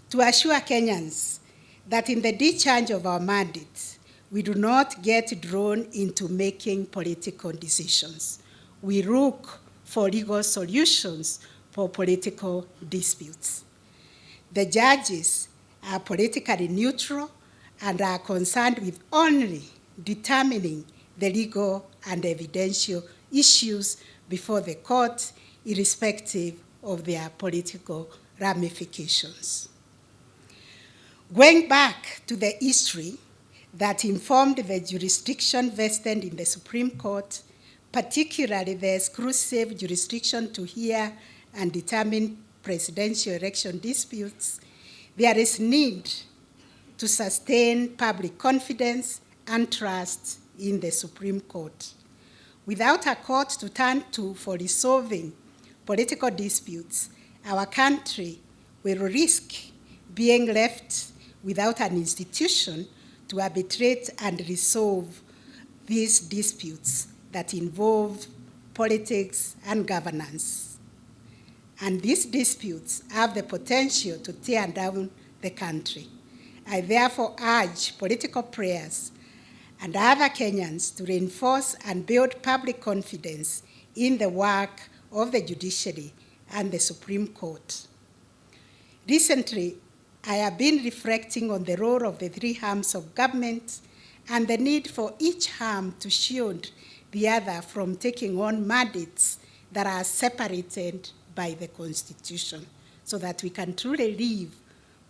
to assure Kenyans that in the discharge of our mandate, we do not get drawn into making political decisions. We look for legal solutions for political disputes. The judges are politically neutral and are concerned with only determining the legal and evidential issues before the court, irrespective of their political ramifications. Going back to the history that informed the jurisdiction vested in the Supreme Court, particularly the exclusive jurisdiction to hear and determine presidential election disputes, there is need to sustain public confidence and trust in the Supreme Court. Without a court to turn to for resolving political disputes, our country will risk being left without an institution to arbitrate and resolve these disputes that involve politics and governance. And these disputes have the potential to tear down the country. I therefore urge political players and other Kenyans to reinforce and build public confidence in the work of the judiciary and the Supreme Court. Recently, I have been reflecting on the role of the 3 arms of government and the need for each arm to shield the other from taking on mandates that are separated by the Constitution, so that we can truly live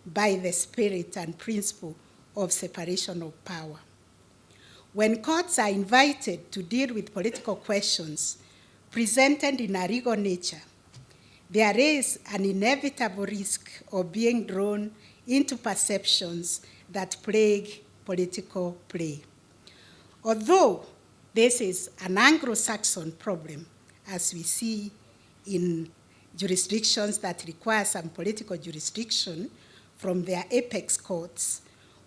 by the spirit and principle of separation of power. When courts are invited to deal with political questions presented in a legal nature, there is an inevitable risk of being drawn into perceptions that plague political play. Although this is an Anglo-Saxon problem, as we see in jurisdictions that require some political jurisdiction from their apex courts.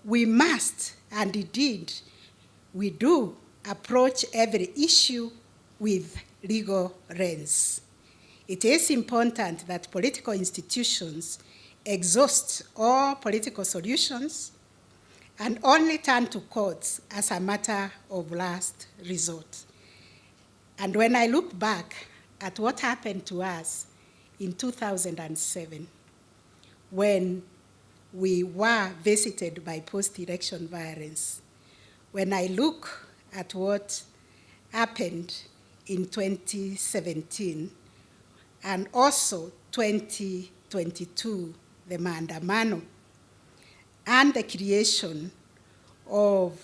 We must, and indeed we do, approach every issue with legal lens. It is important that political institutions exhaust all political solutions and only turn to courts as a matter of last resort. And when I look back at what happened to us in 2007, when we were visited by post-election violence, when I look at what happened in 2017, and also 2022, the Maandamano, and the creation of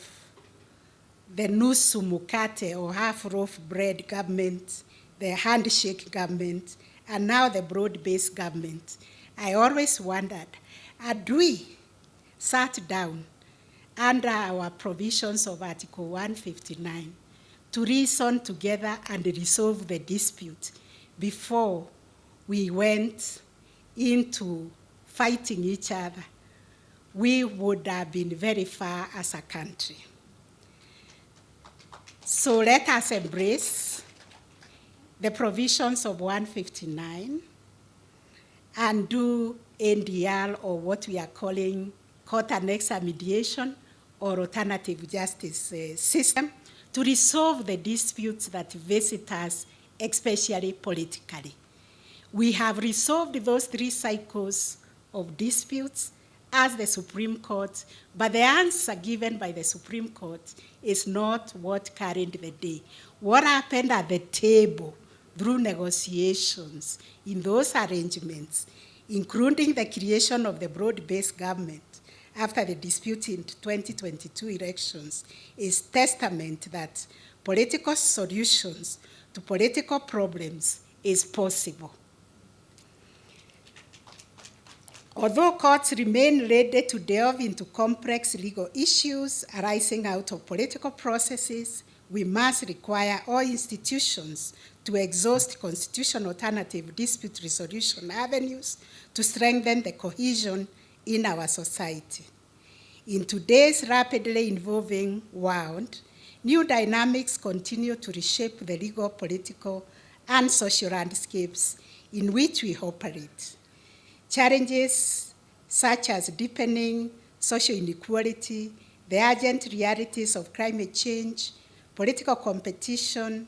the nusu mukate or half-loaf bread government, the handshake government, and now the broad-based government, I always wondered, had we sat down under our provisions of Article 159 to reason together and resolve the dispute before we went into fighting each other, we would have been very far as a country. So let us embrace the provisions of 159 and do NDR, or what we are calling court annexed mediation or alternative justice system, to resolve the disputes that visit us, especially politically. We have resolved those 3 cycles of disputes as the Supreme Court, but the answer given by the Supreme Court is not what carried the day. What happened at the table through negotiations in those arrangements, including the creation of the broad-based government after the dispute in 2022 elections, is testament that political solutions to political problems is possible. Although courts remain ready to delve into complex legal issues arising out of political processes, we must require all institutions to exhaust constitutional alternative dispute resolution avenues to strengthen the cohesion in our society. In today's rapidly evolving world, new dynamics continue to reshape the legal, political, and social landscapes in which we operate. Challenges such as deepening social inequality, the urgent realities of climate change, political competition,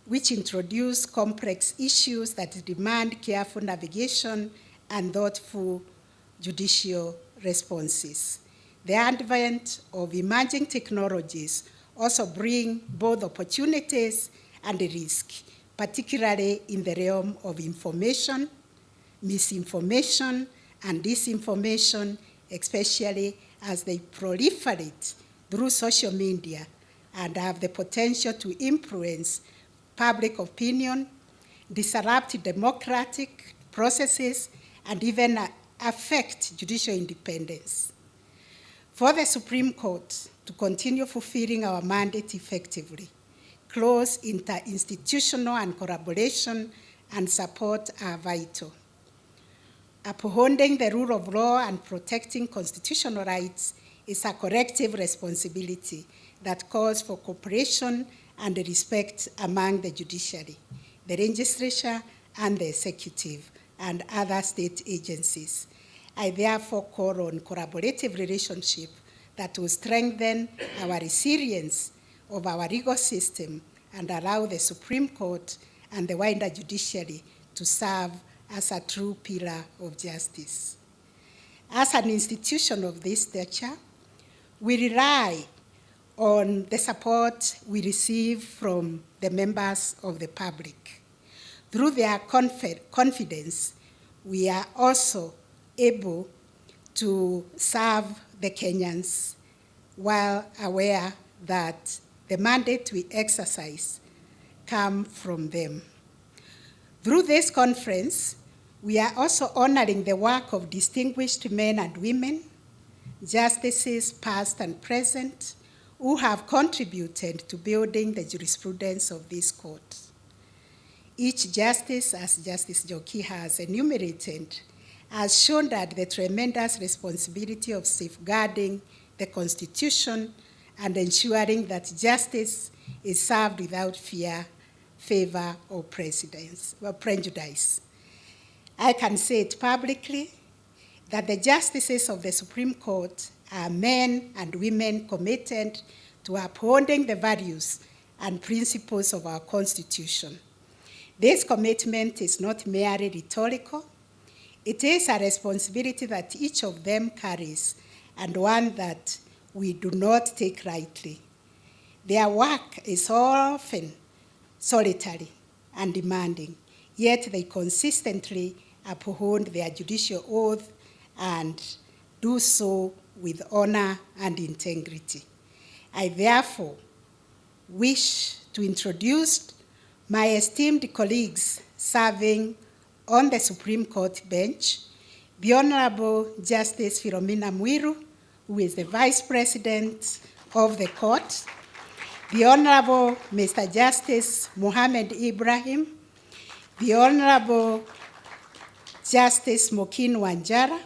which introduce complex issues that demand careful navigation and thoughtful judicial responses. The advent of emerging technologies also bring both opportunities and risk, particularly in the realm of information, misinformation, and disinformation, especially as they proliferate through social media and have the potential to influence public opinion, disrupt democratic processes, and even affect judicial independence. For the Supreme Court to continue fulfilling our mandate effectively, close interinstitutional and collaboration and support are vital. Upholding the rule of law and protecting constitutional rights is a collective responsibility that calls for cooperation and respect among the judiciary, the legislature, and the executive, and other state agencies. I therefore call on collaborative relationship that will strengthen our resilience of our legal system and allow the Supreme Court and the wider judiciary to serve as a true pillar of justice. As an institution of this stature, we rely on the support we receive from the members of the public. Through their confidence, we are also able to serve the Kenyans while aware that the mandate we exercise comes from them. Through this conference, we are also honoring the work of distinguished men and women, justices past and present, who have contributed to building the jurisprudence of this court. Each justice, as Justice Joki has enumerated, has shown that the tremendous responsibility of safeguarding the Constitution and ensuring that justice is served without fear, favor, or prejudice. I can say it publicly that the justices of the Supreme Court are men and women committed to upholding the values and principles of our Constitution. This commitment is not merely rhetorical. It is a responsibility that each of them carries, and one that we do not take lightly. Their work is often solitary and demanding, yet they consistently uphold their judicial oath and do so with honor and integrity. I therefore wish to introduce my esteemed colleagues serving on the Supreme Court bench, the Honorable Justice Philomena Mwilu, who is the Vice President of the court, the Honorable Mr. Justice Mohammed Ibrahim, the Honorable Justice Mokin Wanjara,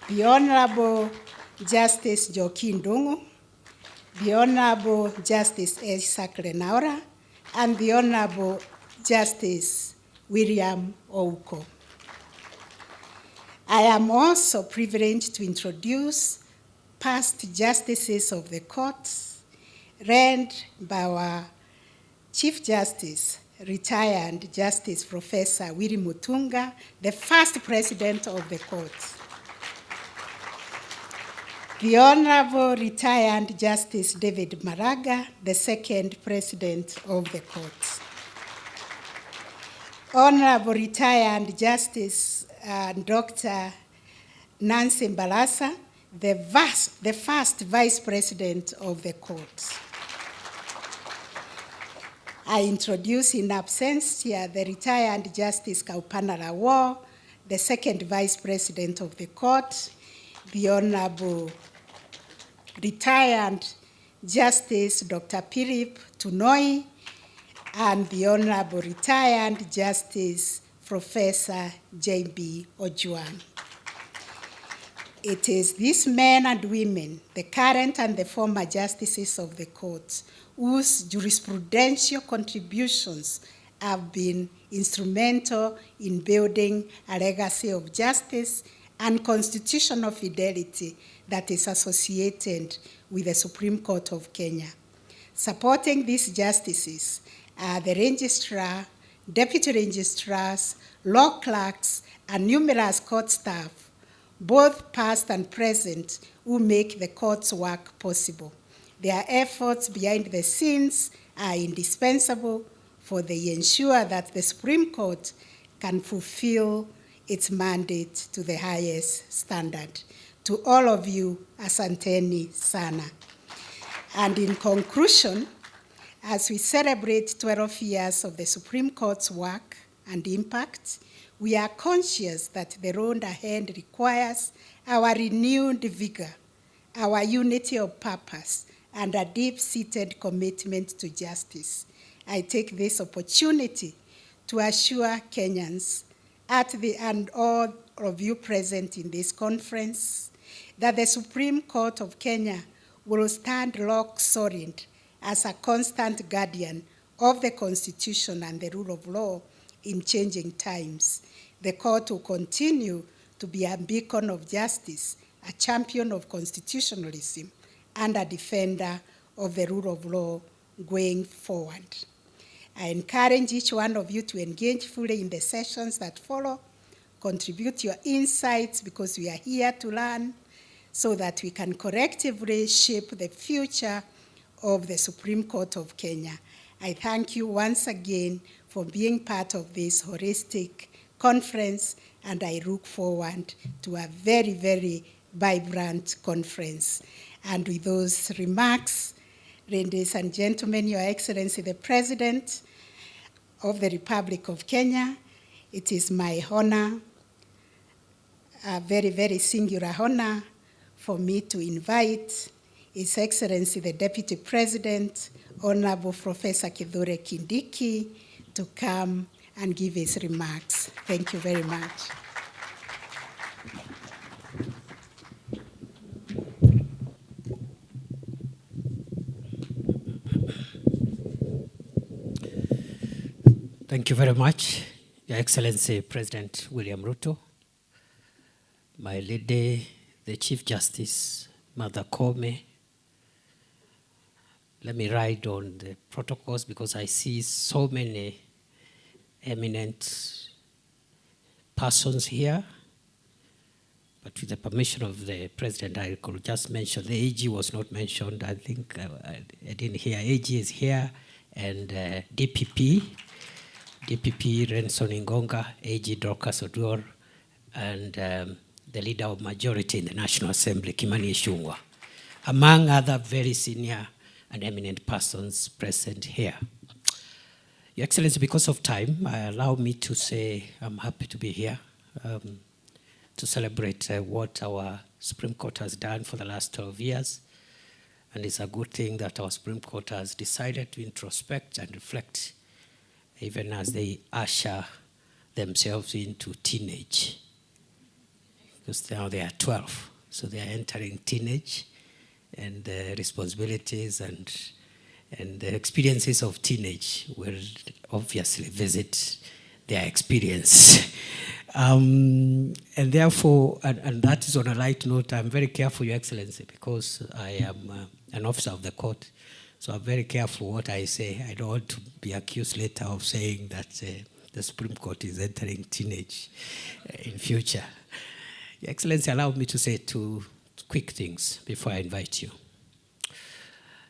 the Honorable Justice Joaquin Ndung'u, the Honorable Justice Isaac Lenaura, and the Honorable Justice William Ouko. I am also privileged to introduce past justices of the court, led by our Chief Justice, retired Justice Professor Willy Mutunga, the first president of the court. The Honorable retired Justice David Maraga, the second president of the court. Honorable retired Justice Dr. Nancy Mbalasa, the first vice president of the court. I introduce in absentia the retired Justice Kaupana Lawo, the second vice president of the court, the Honorable retired Justice Dr. Philip Tunoi, and the Honorable retired Justice Professor J.B. Ojwang. It is these men and women, the current and the former justices of the court, whose jurisprudential contributions have been instrumental in building a legacy of justice and constitutional fidelity that is associated with the Supreme Court of Kenya. Supporting these justices are the registrar, deputy registrars, law clerks, and numerous court staff, both past and present, who make the court's work possible. Their efforts behind the scenes are indispensable, for they ensure that the Supreme Court can fulfill its mandate to the highest standard. To all of you, asanteni sana. And in conclusion, as we celebrate 12 years of the Supreme Court's work and impact, we are conscious that the road ahead requires our renewed vigor, our unity of purpose, and a deep-seated commitment to justice. I take this opportunity to assure Kenyans and all of you present in this conference that the Supreme Court of Kenya will stand rock solid as a constant guardian of the Constitution and the rule of law in changing times. The court will continue to be a beacon of justice, a champion of constitutionalism, and a defender of the rule of law going forward. I encourage each one of you to engage fully in the sessions that follow, contribute your insights, because we are here to learn, so that we can collectively shape the future of the Supreme Court of Kenya. I thank you once again for being part of this holistic conference, and I look forward to a very, very vibrant conference. And with those remarks, ladies and gentlemen, Your Excellency the President of the Republic of Kenya, it is my honor, a very, very singular honor, for me to invite His Excellency the Deputy President, Honorable Professor Kithure Kindiki, to come and give his remarks. Thank you very much. Thank you very much, Your Excellency President William Ruto, my lady, the Chief Justice, Martha Koome. Let me ride on the protocols because I see so many eminent persons here. But with the permission of the President, I could just mention, the AG was not mentioned. I think I didn't hear. AG is here, and DPP Renson Ingonga, AG Dorcas Oduor, and the leader of majority in the National Assembly, Kimani Ichung'wah, among other very senior and eminent persons present here. Your Excellency, because of time, allow me to say I'm happy to be here to celebrate what our Supreme Court has done for the last 12 years. And it's a good thing that our Supreme Court has decided to introspect and reflect even as they usher themselves into teenage. Because now they are 12, so they are entering teenage, and the responsibilities and the experiences of teenage will obviously visit their experience. And therefore, and that is on a light note, I'm very careful, Your Excellency, because I am an officer of the court. So I'm very careful what I say. I don't want to be accused later of saying that the Supreme Court is entering teenage in future. Your Excellency, allow me to say two quick things before I invite you.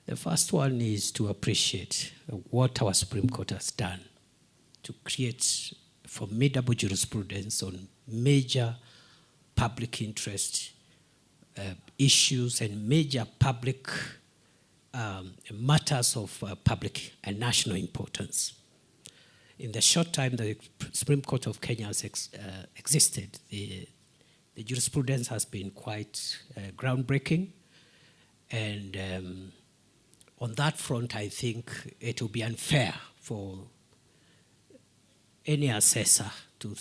The first one is to appreciate what our Supreme Court has done to create formidable jurisprudence on major public interest issues and major public matters of public and national importance. In the short time the Supreme Court of Kenya has existed, the jurisprudence has been quite groundbreaking, and on that front, I think it will be unfair for any assessor to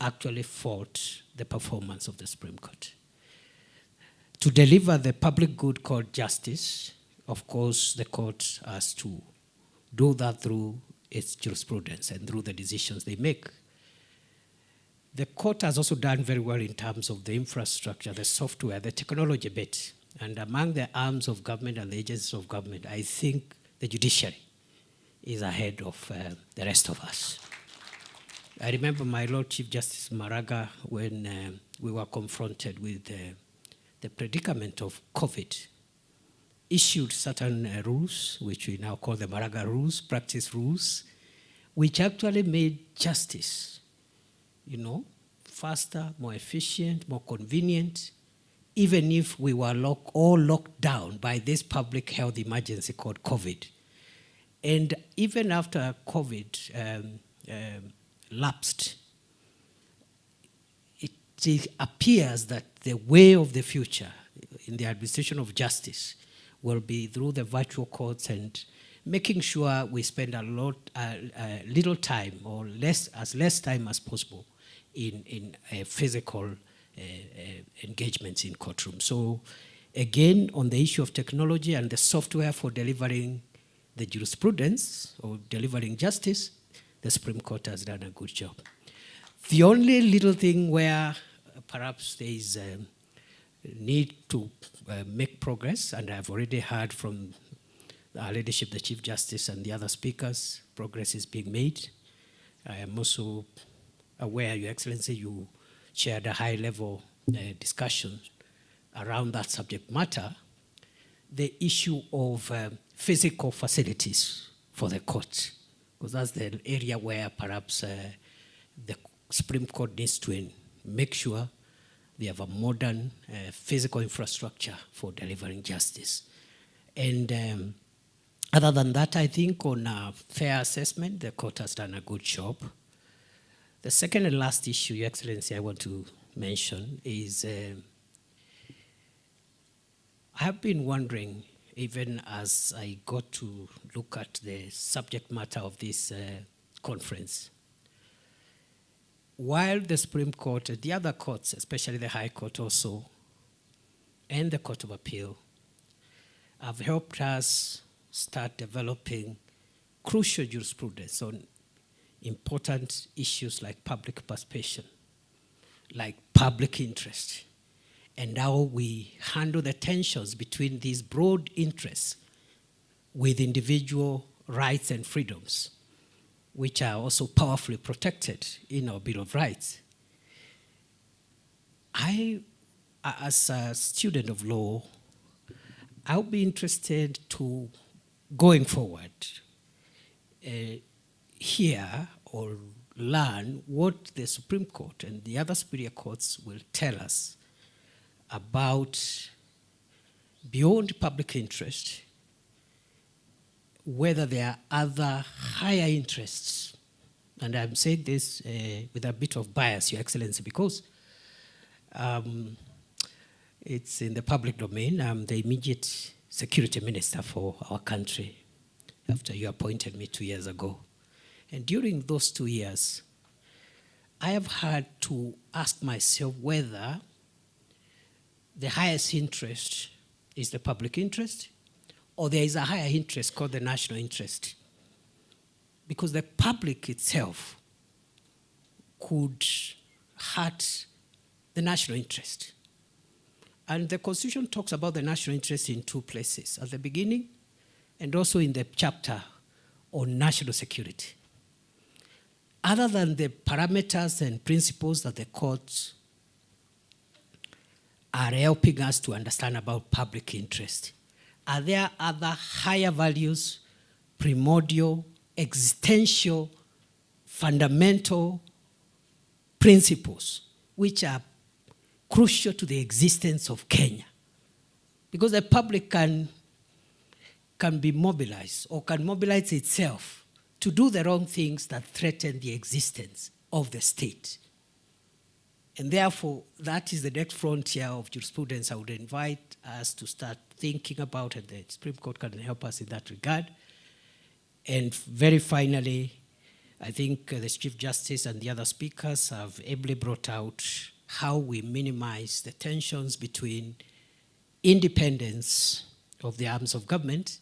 actually fault the performance of the Supreme Court. To deliver the public good called justice, of course, the court has to do that through its jurisprudence and through the decisions they make. The court has also done very well in terms of the infrastructure, the software, the technology bit. And among the arms of government and the agencies of government, I think the judiciary is ahead of the rest of us. I remember my Lord Chief Justice Maraga when we were confronted with the predicament of COVID, issued certain rules, which we now call the Maraga rules, practice rules, which actually made justice, faster, more efficient, more convenient, even if we were all locked down by this public health emergency called COVID. And even after COVID lapsed, it appears that the way of the future in the administration of justice will be through the virtual courts and making sure we spend little time or as less time as possible in physical engagements in courtrooms. So again, on the issue of technology and the software for delivering the jurisprudence or delivering justice, the Supreme Court has done a good job. The only little thing where perhaps there is a need to make progress, and I've already heard from our leadership, the Chief Justice and the other speakers, progress is being made. I am also aware, Your Excellency, you shared a high-level discussion around that subject matter, the issue of physical facilities for the court, because that's the area where perhaps the Supreme Court needs to make sure they have a modern physical infrastructure for delivering justice. And other than that, I think on a fair assessment, the court has done a good job. The second and last issue, Your Excellency, I want to mention is I have been wondering, even as I got to look at the subject matter of this conference, while the Supreme Court and the other courts, especially the High Court also, and the Court of Appeal, have helped us start developing crucial jurisprudence on important issues like public participation, like public interest, and how we handle the tensions between these broad interests with individual rights and freedoms, which are also powerfully protected in our Bill of Rights. I, as a student of law, I'll be interested to, going forward, hear or learn what the Supreme Court and the other superior courts will tell us about, beyond public interest, whether there are other higher interests. And I'm saying this with a bit of bias, Your Excellency, because it's in the public domain. I'm the immediate security minister for our country after you appointed me 2 years ago. And during those 2 years, I have had to ask myself whether the highest interest is the public interest, or there is a higher interest called the national interest. Because the public itself could hurt the national interest. And the Constitution talks about the national interest in two places, at the beginning and also in the chapter on national security. Other than the parameters and principles that the courts are helping us to understand about public interest, are there other higher values, primordial, existential, fundamental principles which are crucial to the existence of Kenya? Because the public can be mobilized or can mobilize itself to do the wrong things that threaten the existence of the state. And therefore, that is the next frontier of jurisprudence I would invite us to start thinking about, and the Supreme Court can help us in that regard. And very finally, I think the Chief Justice and the other speakers have ably brought out how we minimize the tensions between independence of the arms of government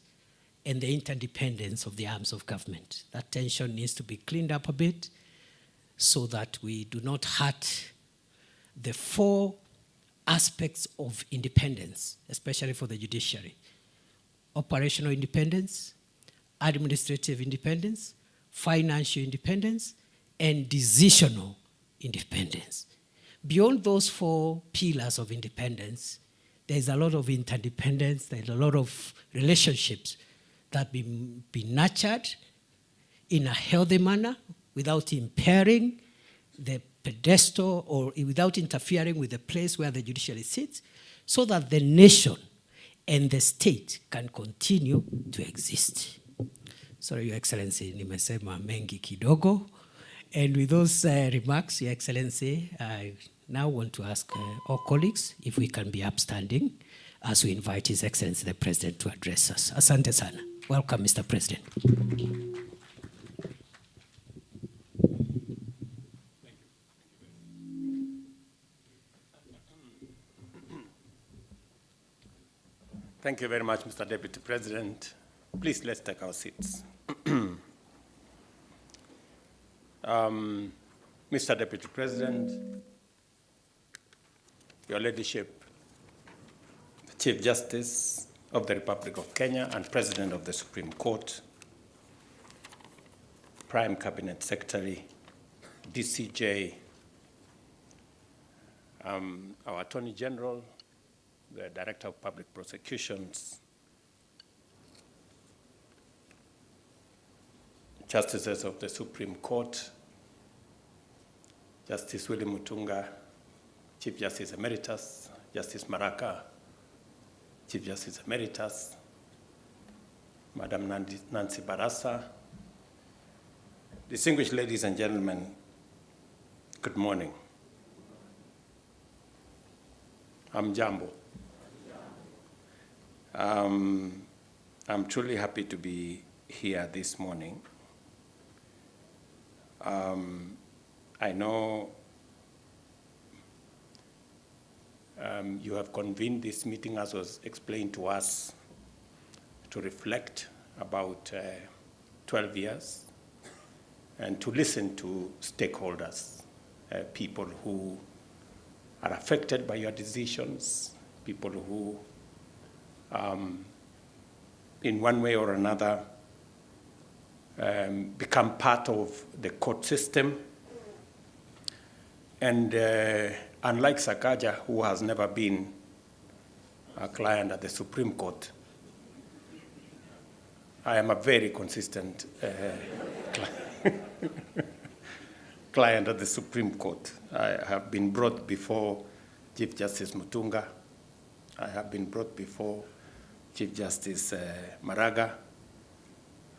and the interdependence of the arms of government. That tension needs to be cleaned up a bit so that we do not hurt the four aspects of independence, especially for the judiciary: operational independence, administrative independence, financial independence, and decisional independence. Beyond those four pillars of independence, there's a lot of interdependence, there's a lot of relationships that be nurtured in a healthy manner without impairing the pedestal or without interfering with the place where the judiciary sits, so that the nation and the state can continue to exist. Sorry, Your Excellency, nimesema mengi kidogo. And with those remarks, Your Excellency, I now want to ask all colleagues if we can be upstanding as we invite His Excellency the President to address us. Asante sana. Welcome, Mr. President. Thank you very much, Mr. Deputy President. Please, let's take our seats. Mr. Deputy President, Your Ladyship, the Chief Justice of the Republic of Kenya and President of the Supreme Court, Prime Cabinet Secretary, DCJ, our Attorney General, the Director of Public Prosecutions, Justices of the Supreme Court, Justice Willie Mutunga, Chief Justice Emeritus, Justice Maraka, Chief Justice Emeritus, Madam Nancy Barasa, distinguished ladies and gentlemen, good morning. I'm Jambo. I'm truly happy to be here this morning. I know you have convened this meeting, as was explained to us, to reflect about 12 years and to listen to stakeholders, people who are affected by your decisions, people who, in one way or another, become part of the court system. And unlike Sakaja, who has never been a client at the Supreme Court, I am a very consistent client at the Supreme Court. I have been brought before Chief Justice Mutunga. I have been brought before Chief Justice Maraga.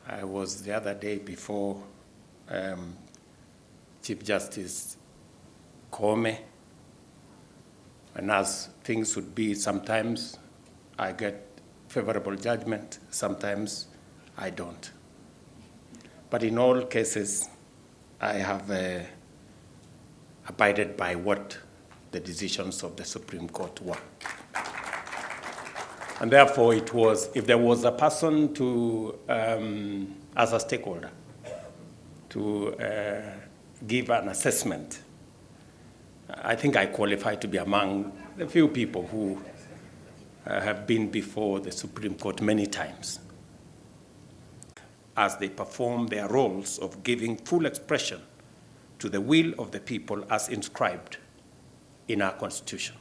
I was the other day before Chief Justice Koome. And as things would be, sometimes I get favorable judgment, sometimes I don't. But in all cases, I have abided by what the decisions of the Supreme Court were. And therefore, it was, if there was a person to, as a stakeholder, to give an assessment, I think I qualify to be among the few people who have been before the Supreme Court many times, as they perform their roles of giving full expression to the will of the people as inscribed in our Constitution.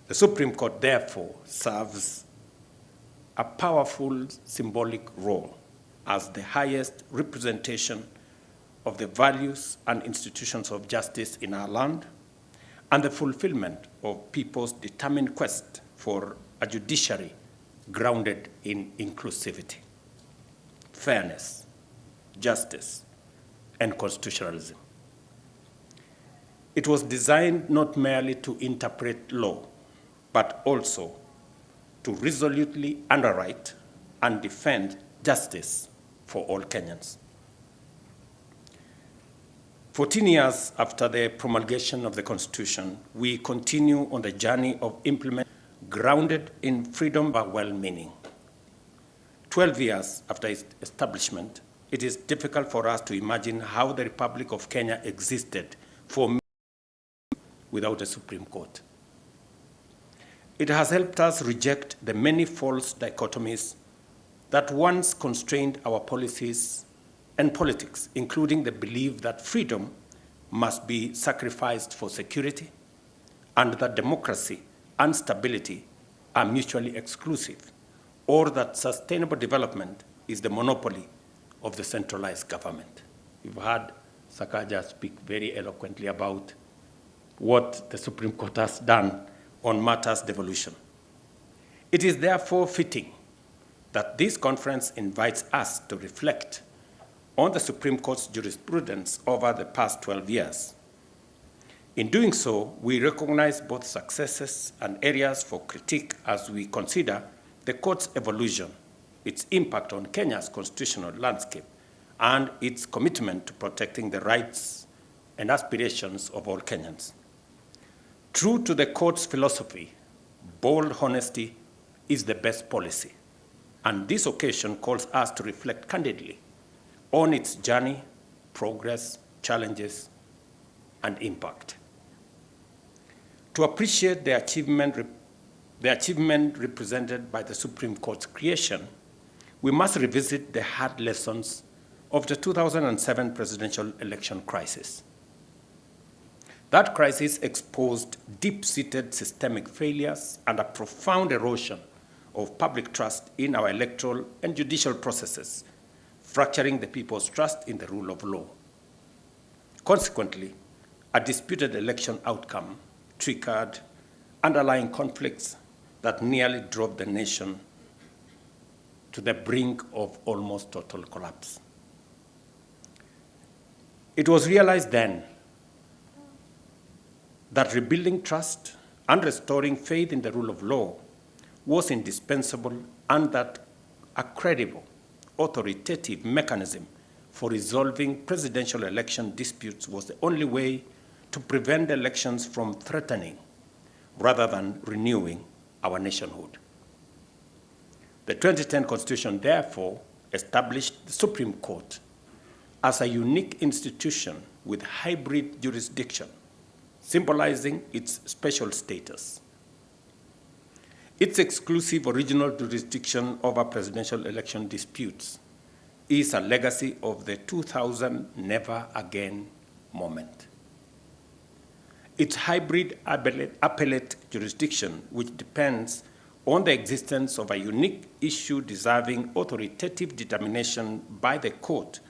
The Supreme Court, therefore, serves a powerful symbolic role as the highest representation of the values and institutions of justice in our land and the fulfillment of people's determined quest for a judiciary grounded in inclusivity, fairness, justice, and constitutionalism. It was designed not merely to interpret law, but also to resolutely underwrite and defend justice for all Kenyans. 14 years after the promulgation of the Constitution, we continue on the journey of implementation grounded in freedom but well-meaning. 12 years after its establishment, it is difficult for us to imagine how the Republic of Kenya existed for without a Supreme Court. It has helped us reject the many false dichotomies that once constrained our policies and politics, including the belief that freedom must be sacrificed for security and that democracy and stability are mutually exclusive, or that sustainable development is the monopoly of the centralized government. You've heard Sakaja speak very eloquently about what the Supreme Court has done on matters devolution. It is therefore fitting that this conference invites us to reflect on the Supreme Court's jurisprudence over the past 12 years. In doing so, we recognize both successes and areas for critique as we consider the court's evolution, its impact on Kenya's constitutional landscape, and its commitment to protecting the rights and aspirations of all Kenyans. True to the court's philosophy, bold honesty is the best policy, and this occasion calls us to reflect candidly on its journey, progress, challenges, and impact. To appreciate the achievement represented by the Supreme Court's creation, we must revisit the hard lessons of the 2007 presidential election crisis. That crisis exposed deep-seated systemic failures and a profound erosion of public trust in our electoral and judicial processes, fracturing the people's trust in the rule of law. Consequently, a disputed election outcome triggered underlying conflicts that nearly drove the nation to the brink of almost total collapse. It was realized then that rebuilding trust and restoring faith in the rule of law was indispensable and that a credible, authoritative mechanism for resolving presidential election disputes was the only way to prevent elections from threatening rather than renewing our nationhood. The 2010 Constitution, therefore, established the Supreme Court as a unique institution with hybrid jurisdiction, symbolizing its special status. Its exclusive original jurisdiction over presidential election disputes is a legacy of the 2000 never again moment. Its hybrid appellate jurisdiction, which depends on the existence of a unique issue deserving authoritative determination by the court,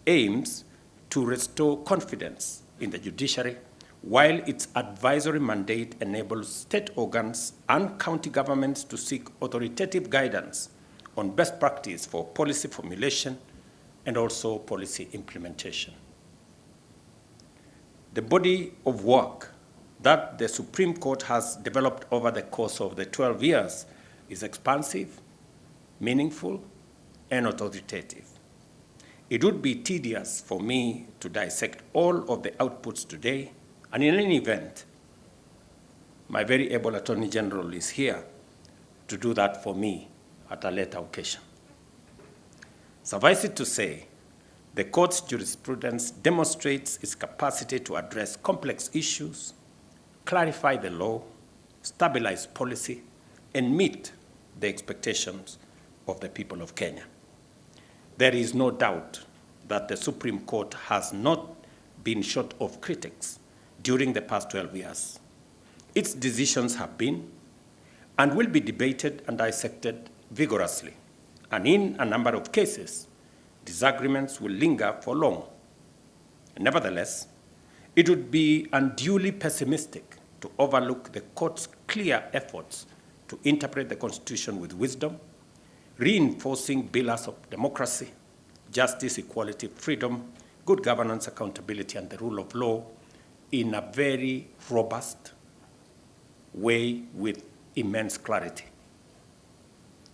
aims to restore confidence in the judiciary, while its advisory mandate enables state organs and county governments to seek authoritative guidance on best practice for policy formulation and also policy implementation. The body of work that the Supreme Court has developed over the course of the 12 years is expansive, meaningful, and authoritative. It would be tedious for me to dissect all of the outputs today, and in any event, my very able Attorney General is here to do that for me at a later occasion. Suffice it to say, the court's jurisprudence demonstrates its capacity to address complex issues, clarify the law, stabilize policy, and meet the expectations of the people of Kenya. There is no doubt that the Supreme Court has not been short of critics during the past 12 years. Its decisions have been and will be debated and dissected vigorously, and in a number of cases, disagreements will linger for long. Nevertheless, it would be unduly pessimistic to overlook the court's clear efforts to interpret the Constitution with wisdom, reinforcing pillars of democracy, justice, equality, freedom, good governance, accountability, and the rule of law in a very robust way with immense clarity.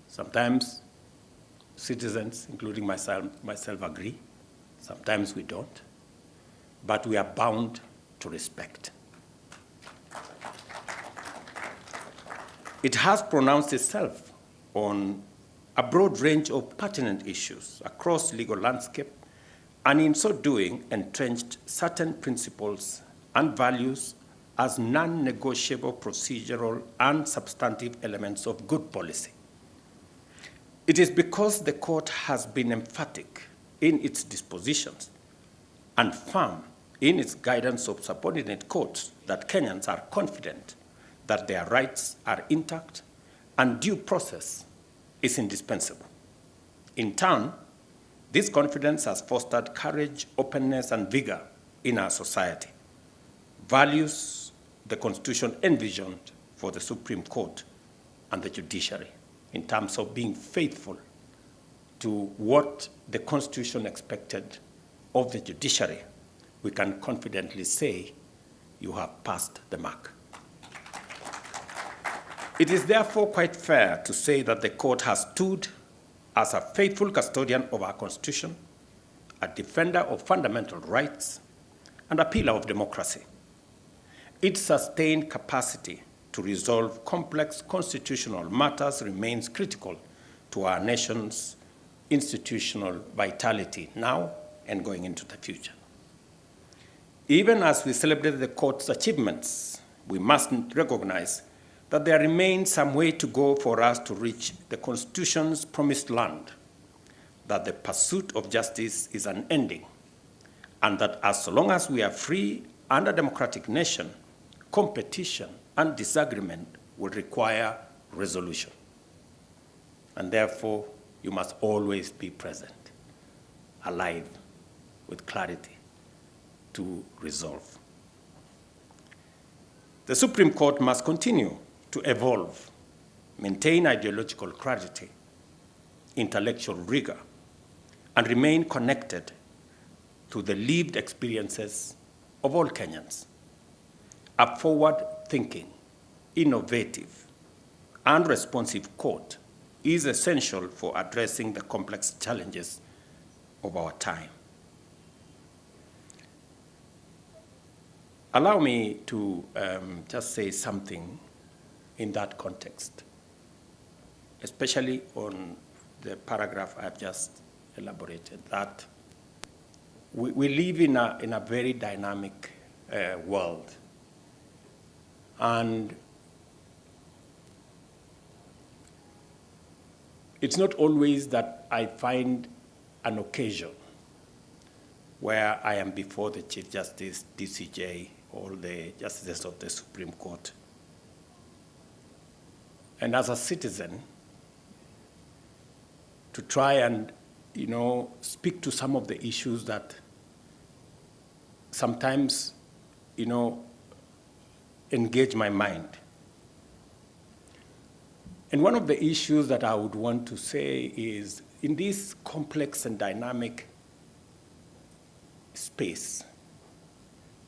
Sometimes citizens, including myself agree, sometimes we don't, but we are bound to respect. It has pronounced itself on a broad range of pertinent issues across legal landscape, and in so doing entrenched certain principles and values as non-negotiable procedural and substantive elements of good policy. It is because the court has been emphatic in its dispositions and firm in its guidance of subordinate courts that Kenyans are confident that their rights are intact and due process is indispensable. In turn, this confidence has fostered courage, openness, and vigor in our society, values the Constitution envisioned for the Supreme Court and the judiciary in terms of being faithful to what the Constitution expected of the judiciary. We can confidently say you have passed the mark. It is therefore quite fair to say that the court has stood as a faithful custodian of our Constitution, a defender of fundamental rights, and a pillar of democracy. Its sustained capacity to resolve complex constitutional matters remains critical to our nation's institutional vitality now and going into the future. Even as we celebrate the court's achievements, we must recognize that there remains some way to go for us to reach the Constitution's promised land, that the pursuit of justice is unending, and that as long as we are free and a democratic nation, competition and disagreement will require resolution. And therefore, you must always be present, alive, with clarity to resolve. The Supreme Court must continue to evolve, maintain ideological clarity, intellectual rigor, and remain connected to the lived experiences of all Kenyans. A forward-thinking, innovative, and responsive court is essential for addressing the complex challenges of our time. Allow me to just say something in that context, especially on the paragraph I've just elaborated, that we live in a very dynamic world. And it's not always that I find an occasion where I am before the Chief Justice, DCJ, all the justices of the Supreme Court. And as a citizen, to try and, speak to some of the issues that sometimes, engage my mind. And one of the issues that I would want to say is, in this complex and dynamic space,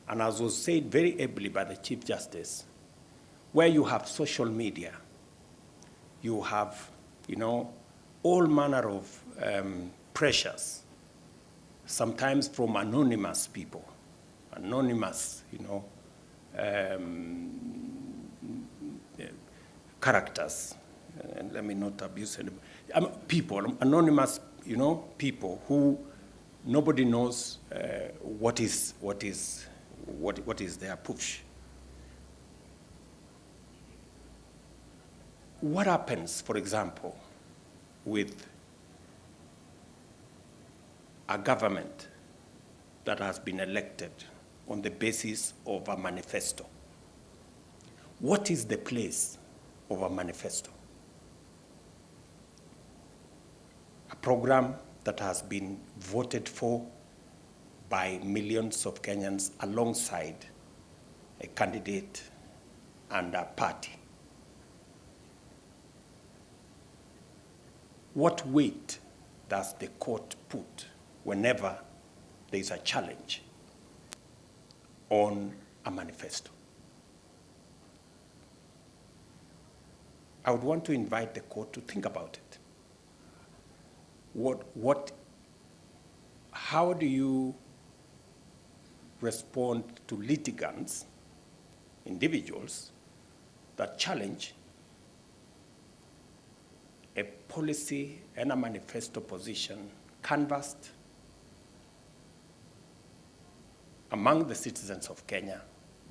and as was said very ably by the Chief Justice, where you have social media, you have, all manner of pressures, sometimes from anonymous people, anonymous, characters, and let me not abuse anybody. People, anonymous, people who nobody knows what is their push. What happens, for example, with a government that has been elected on the basis of a manifesto? What is the place of a manifesto? A program that has been voted for by millions of Kenyans alongside a candidate and a party. What weight does the court put whenever there is a challenge on a manifesto? I would want to invite the court to think about it. How do you respond to litigants, individuals, that challenge a policy and a manifesto position canvassed among the citizens of Kenya,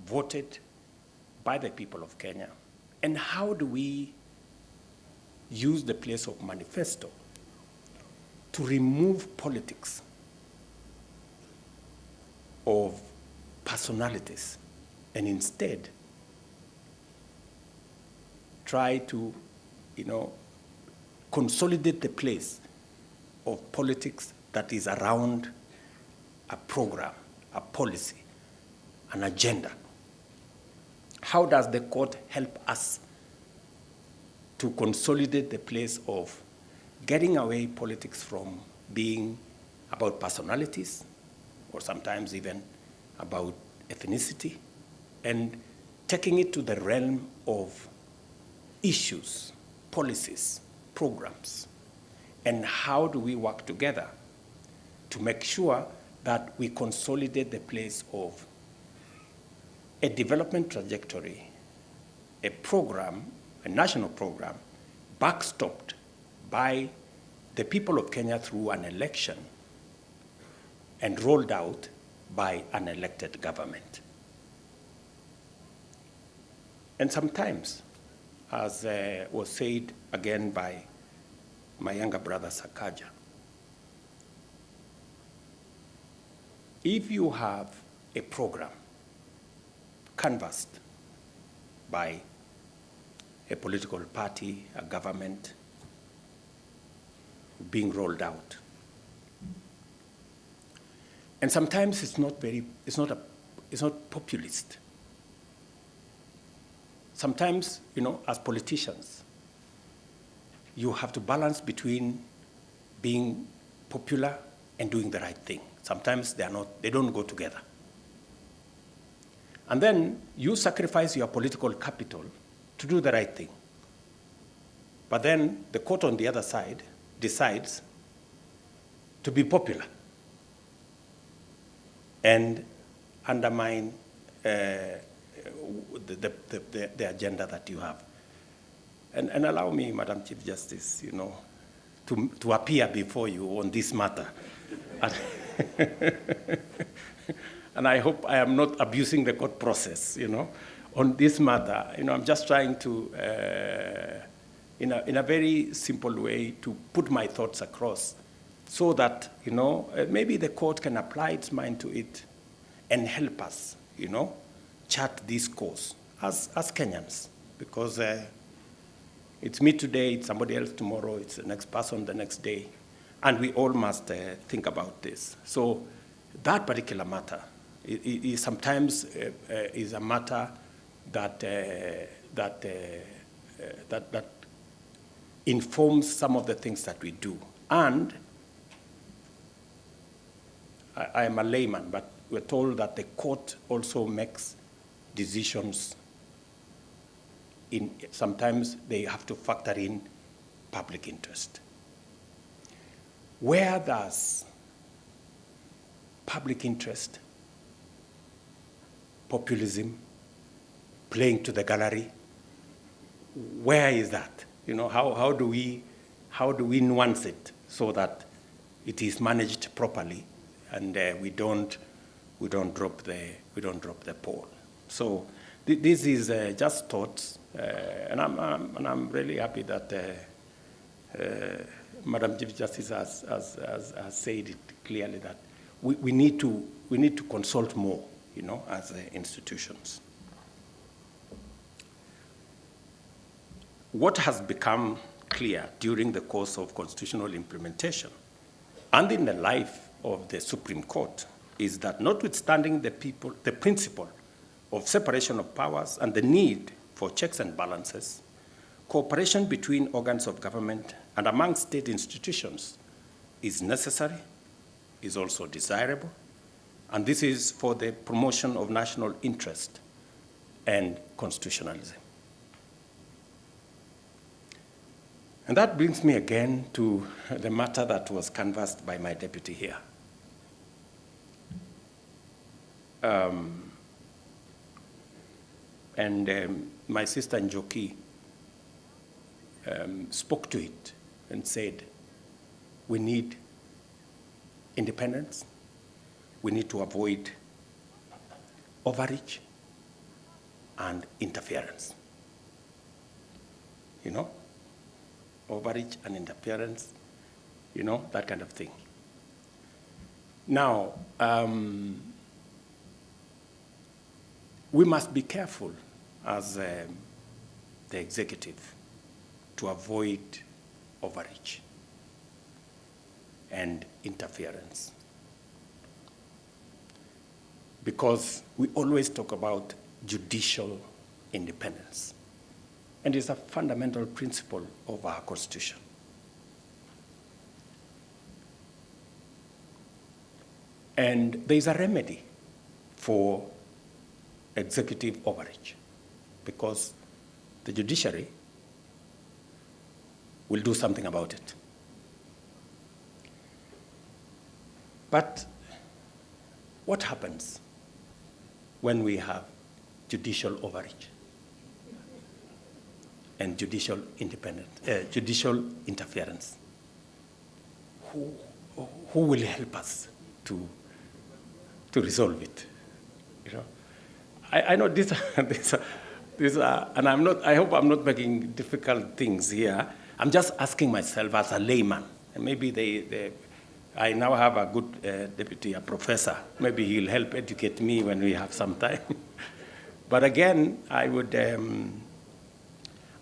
voted by the people of Kenya? And how do we use the place of manifesto to remove politics of personalities and instead try to, consolidate the place of politics that is around a program, a policy, an agenda? How does the court help us to consolidate the place of getting away politics from being about personalities, or sometimes even about ethnicity, and taking it to the realm of issues, policies, programs? And how do we work together to make sure that we consolidate the place of a development trajectory, a program, a national program, backstopped by the people of Kenya through an election and rolled out by an elected government? And sometimes, as was said again by my younger brother Sakaja, if you have a program canvassed by a political party, a government, being rolled out, and sometimes it's not populist. Sometimes, as politicians, you have to balance between being popular and doing the right thing. Sometimes they don't go together. And then you sacrifice your political capital to do the right thing. But then the court on the other side decides to be popular and undermine the agenda that you have. And allow me, Madam Chief Justice, to appear before you on this matter. And I hope I am not abusing the court process, on this matter. I'm just trying to, in a very simple way, to put my thoughts across so that, maybe the court can apply its mind to it and help us, chart this course as Kenyans. Because it's me today, it's somebody else tomorrow, it's the next person the next day. And we all must think about this. So that particular matter is sometimes is a matter that informs some of the things that we do. And I am a layman, but we're told that the court also makes decisions. Sometimes they have to factor in public interest. Where does public interest, populism, playing to the gallery, where is that? How do we nuance it so that it is managed properly and we don't drop the ball? So this is just thoughts, and I'm really happy that Madam Chief Justice has said it clearly that we need to consult more, as institutions. What has become clear during the course of constitutional implementation and in the life of the Supreme Court is that notwithstanding the principle of separation of powers and the need for checks and balances, cooperation between organs of government and among state institutions is necessary, is also desirable, and this is for the promotion of national interest and constitutionalism. And that brings me again to the matter that was canvassed by my deputy here. My sister Njoki spoke to it and said, we need independence, we need to avoid overreach and interference. Overreach and interference, that kind of thing. Now, we must be careful as the executive to avoid overreach and interference. Because we always talk about judicial independence. And it's a fundamental principle of our Constitution. And there's a remedy for executive overreach, because the judiciary will do something about it. But what happens when we have judicial overreach and judicial interference? Who will help us to resolve it? I know these are, and I hope I'm not making difficult things here. I'm just asking myself as a layman, and maybe I now have a good deputy, a professor. Maybe he'll help educate me when we have some time. But again, I would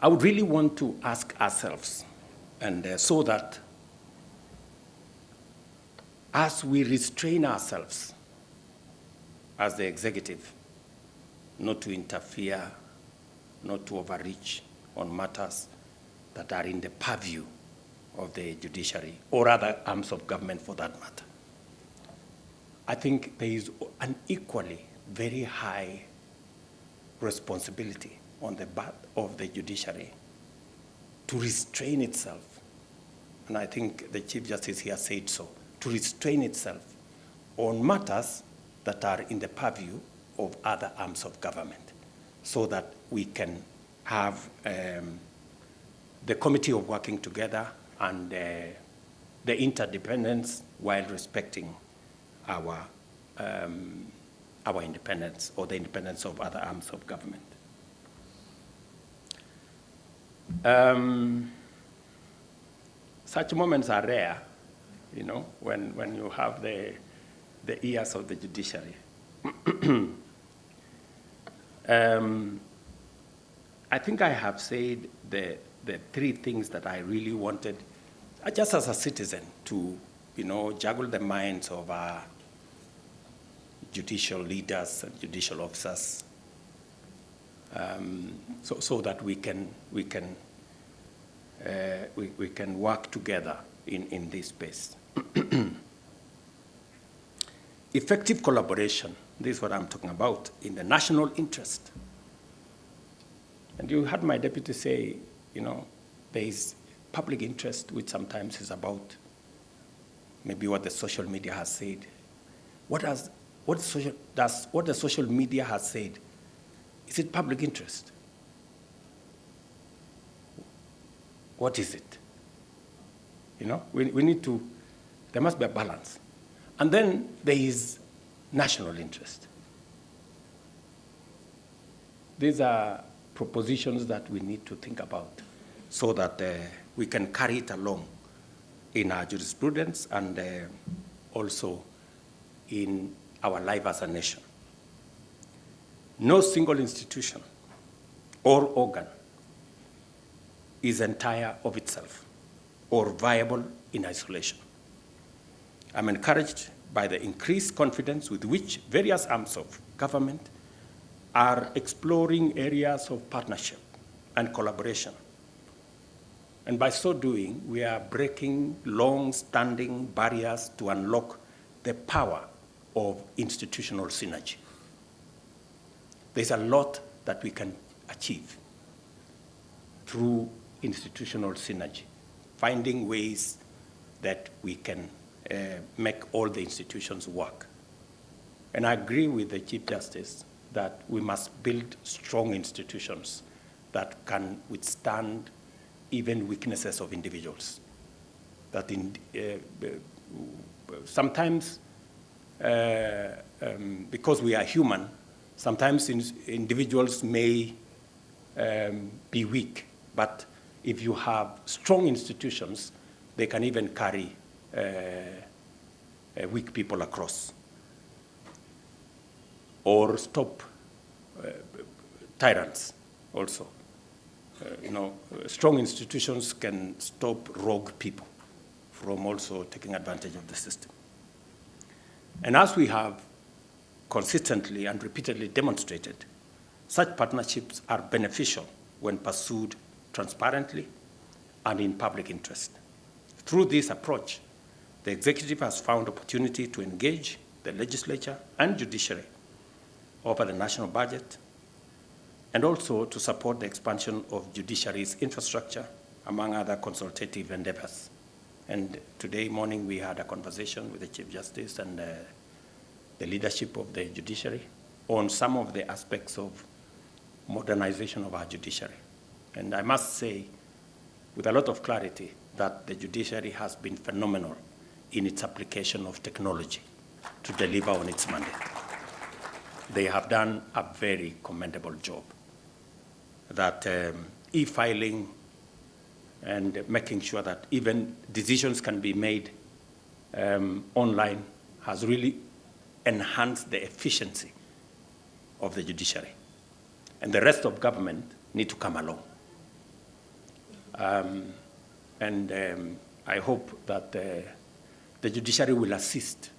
really want to ask ourselves, and so that as we restrain ourselves as the executive, not to interfere, not to overreach on matters that are in the purview of the judiciary or other arms of government for that matter. I think there is an equally very high responsibility on the part of the judiciary to restrain itself, and I think the Chief Justice here said so, to restrain itself on matters that are in the purview of other arms of government, so that we can have the committee of working together and the interdependence while respecting our independence, or the independence of other arms of government. Such moments are rare, you know, when you have the ears of the judiciary. I think I have said the three things that I really wanted, just as a citizen, to, you know, juggle the minds of our judicial leaders and judicial officers, so that we can work together in this space. Effective collaboration, this is what I'm talking about, in the national interest. And you heard my deputy say, you know, there is public interest, which sometimes is about maybe what the social media has said. What the social media has said, is it public interest? What is it? You know, we need to, there must be a balance. And then there is national interest. These are propositions that we need to think about so that we can carry it along in our jurisprudence and also in our life as a nation. No single institution or organ is entire of itself or viable in isolation. I'm encouraged by the increased confidence with which various arms of government are exploring areas of partnership and collaboration. And by so doing, we are breaking long-standing barriers to unlock the power of institutional synergy. There's a lot that we can achieve through institutional synergy, finding ways that we can make all the institutions work. And I agree with the Chief Justice that we must build strong institutions that can withstand even weaknesses of individuals. That sometimes, because we are human, sometimes individuals may be weak, but if you have strong institutions, they can even carry weak people across or stop tyrants also. You know, strong institutions can stop rogue people from also taking advantage of the system. And as we have consistently and repeatedly demonstrated, such partnerships are beneficial when pursued transparently and in public interest. Through this approach, the executive has found opportunity to engage the legislature and judiciary over the national budget, and also to support the expansion of judiciary's infrastructure, among other consultative endeavors. And today morning, we had a conversation with the Chief Justice and the leadership of the judiciary on some of the aspects of modernization of our judiciary. And I must say, with a lot of clarity, that the judiciary has been phenomenal in its application of technology to deliver on its mandate. They have done a very commendable job. That e-filing and making sure that even decisions can be made online has really enhanced the efficiency of the judiciary. And the rest of government need to come along. I hope that the judiciary will assist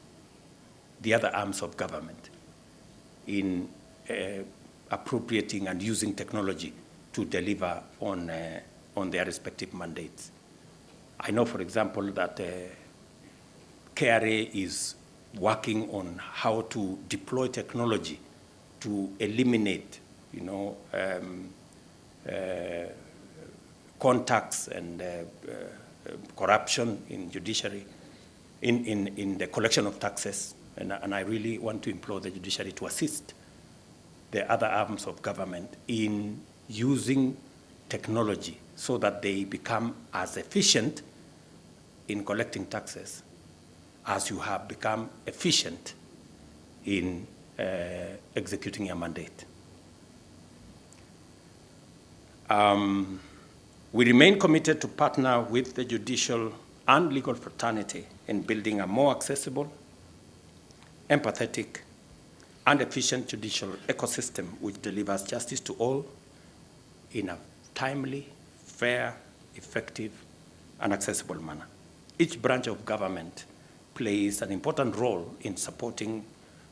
the other arms of government in appropriating and using technology to deliver on their respective mandates. I know, for example, that KRA is working on how to deploy technology to eliminate, contacts and corruption in judiciary, in the collection of taxes. And I really want to implore the judiciary to assist the other arms of government in using technology so that they become as efficient in collecting taxes as you have become efficient in executing your mandate. We remain committed to partner with the judicial and legal fraternity in building a more accessible, empathetic, and efficient judicial ecosystem which delivers justice to all in a timely, fair, effective, and accessible manner. Each branch of government plays an important role in supporting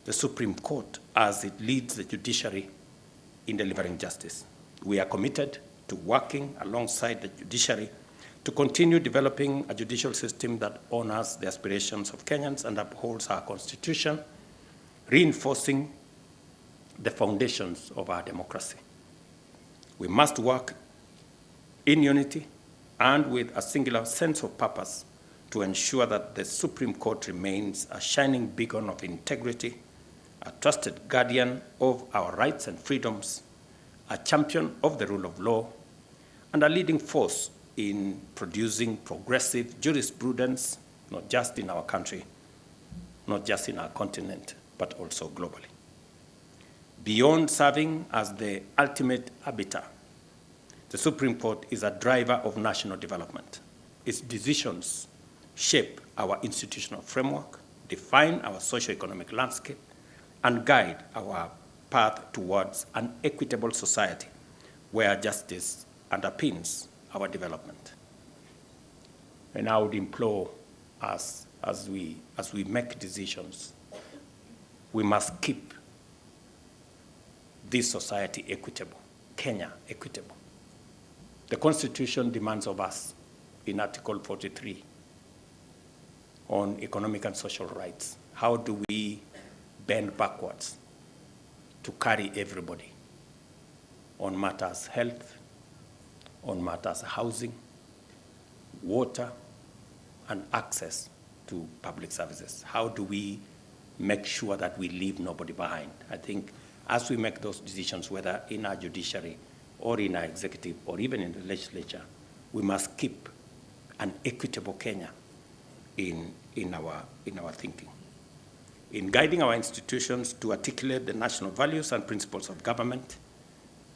the Supreme Court as it leads the judiciary in delivering justice. We are committed to working alongside the judiciary to continue developing a judicial system that honors the aspirations of Kenyans and upholds our Constitution, reinforcing the foundations of our democracy. We must work in unity and with a singular sense of purpose to ensure that the Supreme Court remains a shining beacon of integrity, a trusted guardian of our rights and freedoms, a champion of the rule of law, and a leading force in producing progressive jurisprudence, not just in our country, not just in our continent, but also globally. Beyond serving as the ultimate arbiter, the Supreme Court is a driver of national development. Its decisions shape our institutional framework, define our socio-economic landscape, and guide our path towards an equitable society where justice underpins our development. And I would implore us as we make decisions, we must keep this society equitable, Kenya equitable. The Constitution demands of us in Article 43 on economic and social rights. How do we bend backwards to carry everybody on matters health, on matters housing, water, and access to public services? How do we make sure that we leave nobody behind? I think as we make those decisions, whether in our judiciary or in our executive or even in the legislature, we must keep an equitable Kenya in our thinking. In guiding our institutions to articulate the national values and principles of government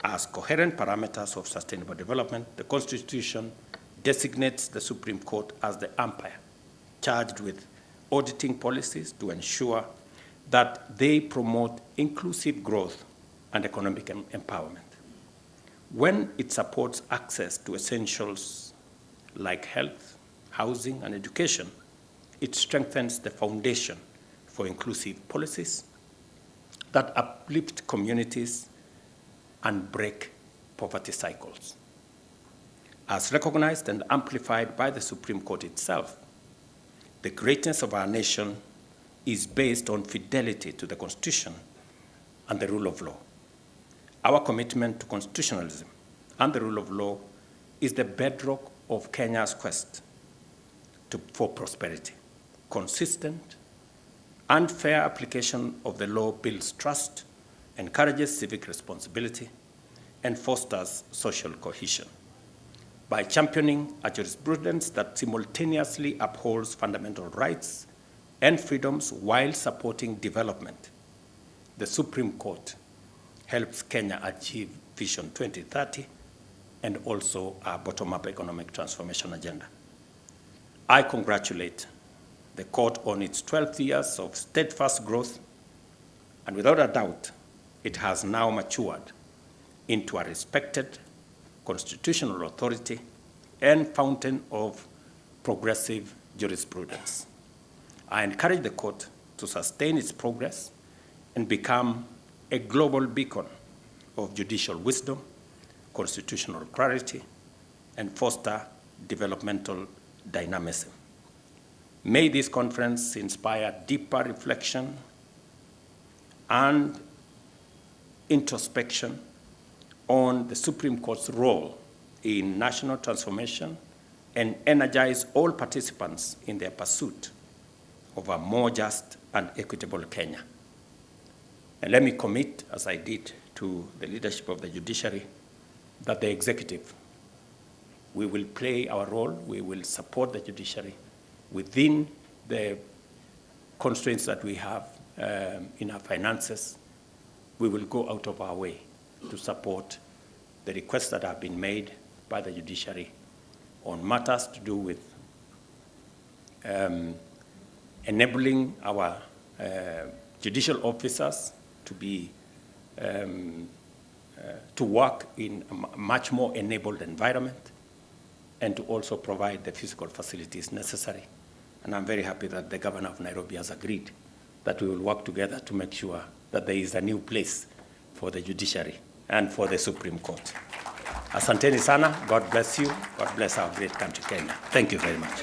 as coherent parameters of sustainable development, the Constitution designates the Supreme Court as the umpire charged with auditing policies to ensure that they promote inclusive growth and economic empowerment. When it supports access to essentials like health, housing, and education, it strengthens the foundation for inclusive policies that uplift communities and break poverty cycles. As recognized and amplified by the Supreme Court itself, the greatness of our nation is based on fidelity to the Constitution and the rule of law. Our commitment to constitutionalism and the rule of law is the bedrock of Kenya's quest for prosperity. Consistent and fair application of the law builds trust, encourages civic responsibility, and fosters social cohesion. By championing a jurisprudence that simultaneously upholds fundamental rights and freedoms while supporting development, the Supreme Court helps Kenya achieve Vision 2030 and also our bottom-up economic transformation agenda. I congratulate the court on its 12 years of steadfast growth, and without a doubt, it has now matured into a respected constitutional authority and fountain of progressive jurisprudence. I encourage the court to sustain its progress and become a global beacon of judicial wisdom, constitutional clarity, and foster developmental dynamism. May this conference inspire deeper reflection and introspection on the Supreme Court's role in national transformation and energize all participants in their pursuit of a more just and equitable Kenya. And let me commit, as I did to the leadership of the judiciary, that the executive, we will play our role, we will support the judiciary within the constraints that we have in our finances. We will go out of our way to support the requests that have been made by the judiciary on matters to do with enabling our judicial officers to be to work in a much more enabled environment, and to also provide the physical facilities necessary. And I'm very happy that the governor of Nairobi has agreed that we will work together to make sure that there is a new place for the judiciary and for the Supreme Court. Asanteni sana. God bless you. God bless our great country, Kenya. Thank you very much.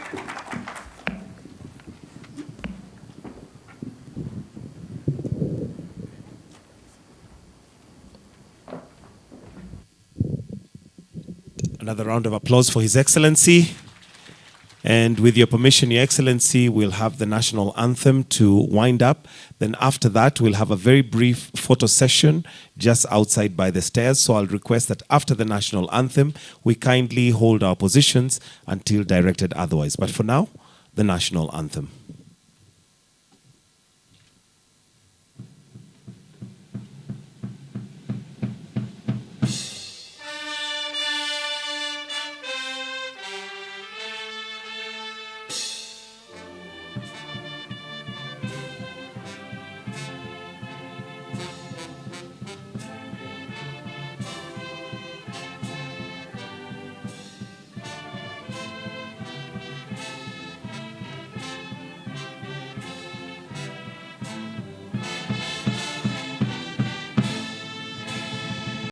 Another round of applause for His Excellency. And with your permission, Your Excellency, we'll have the national anthem to wind up. Then after that, we'll have a very brief photo session just outside by the stairs. So I'll request that after the national anthem, we kindly hold our positions until directed otherwise. But for now, the national anthem.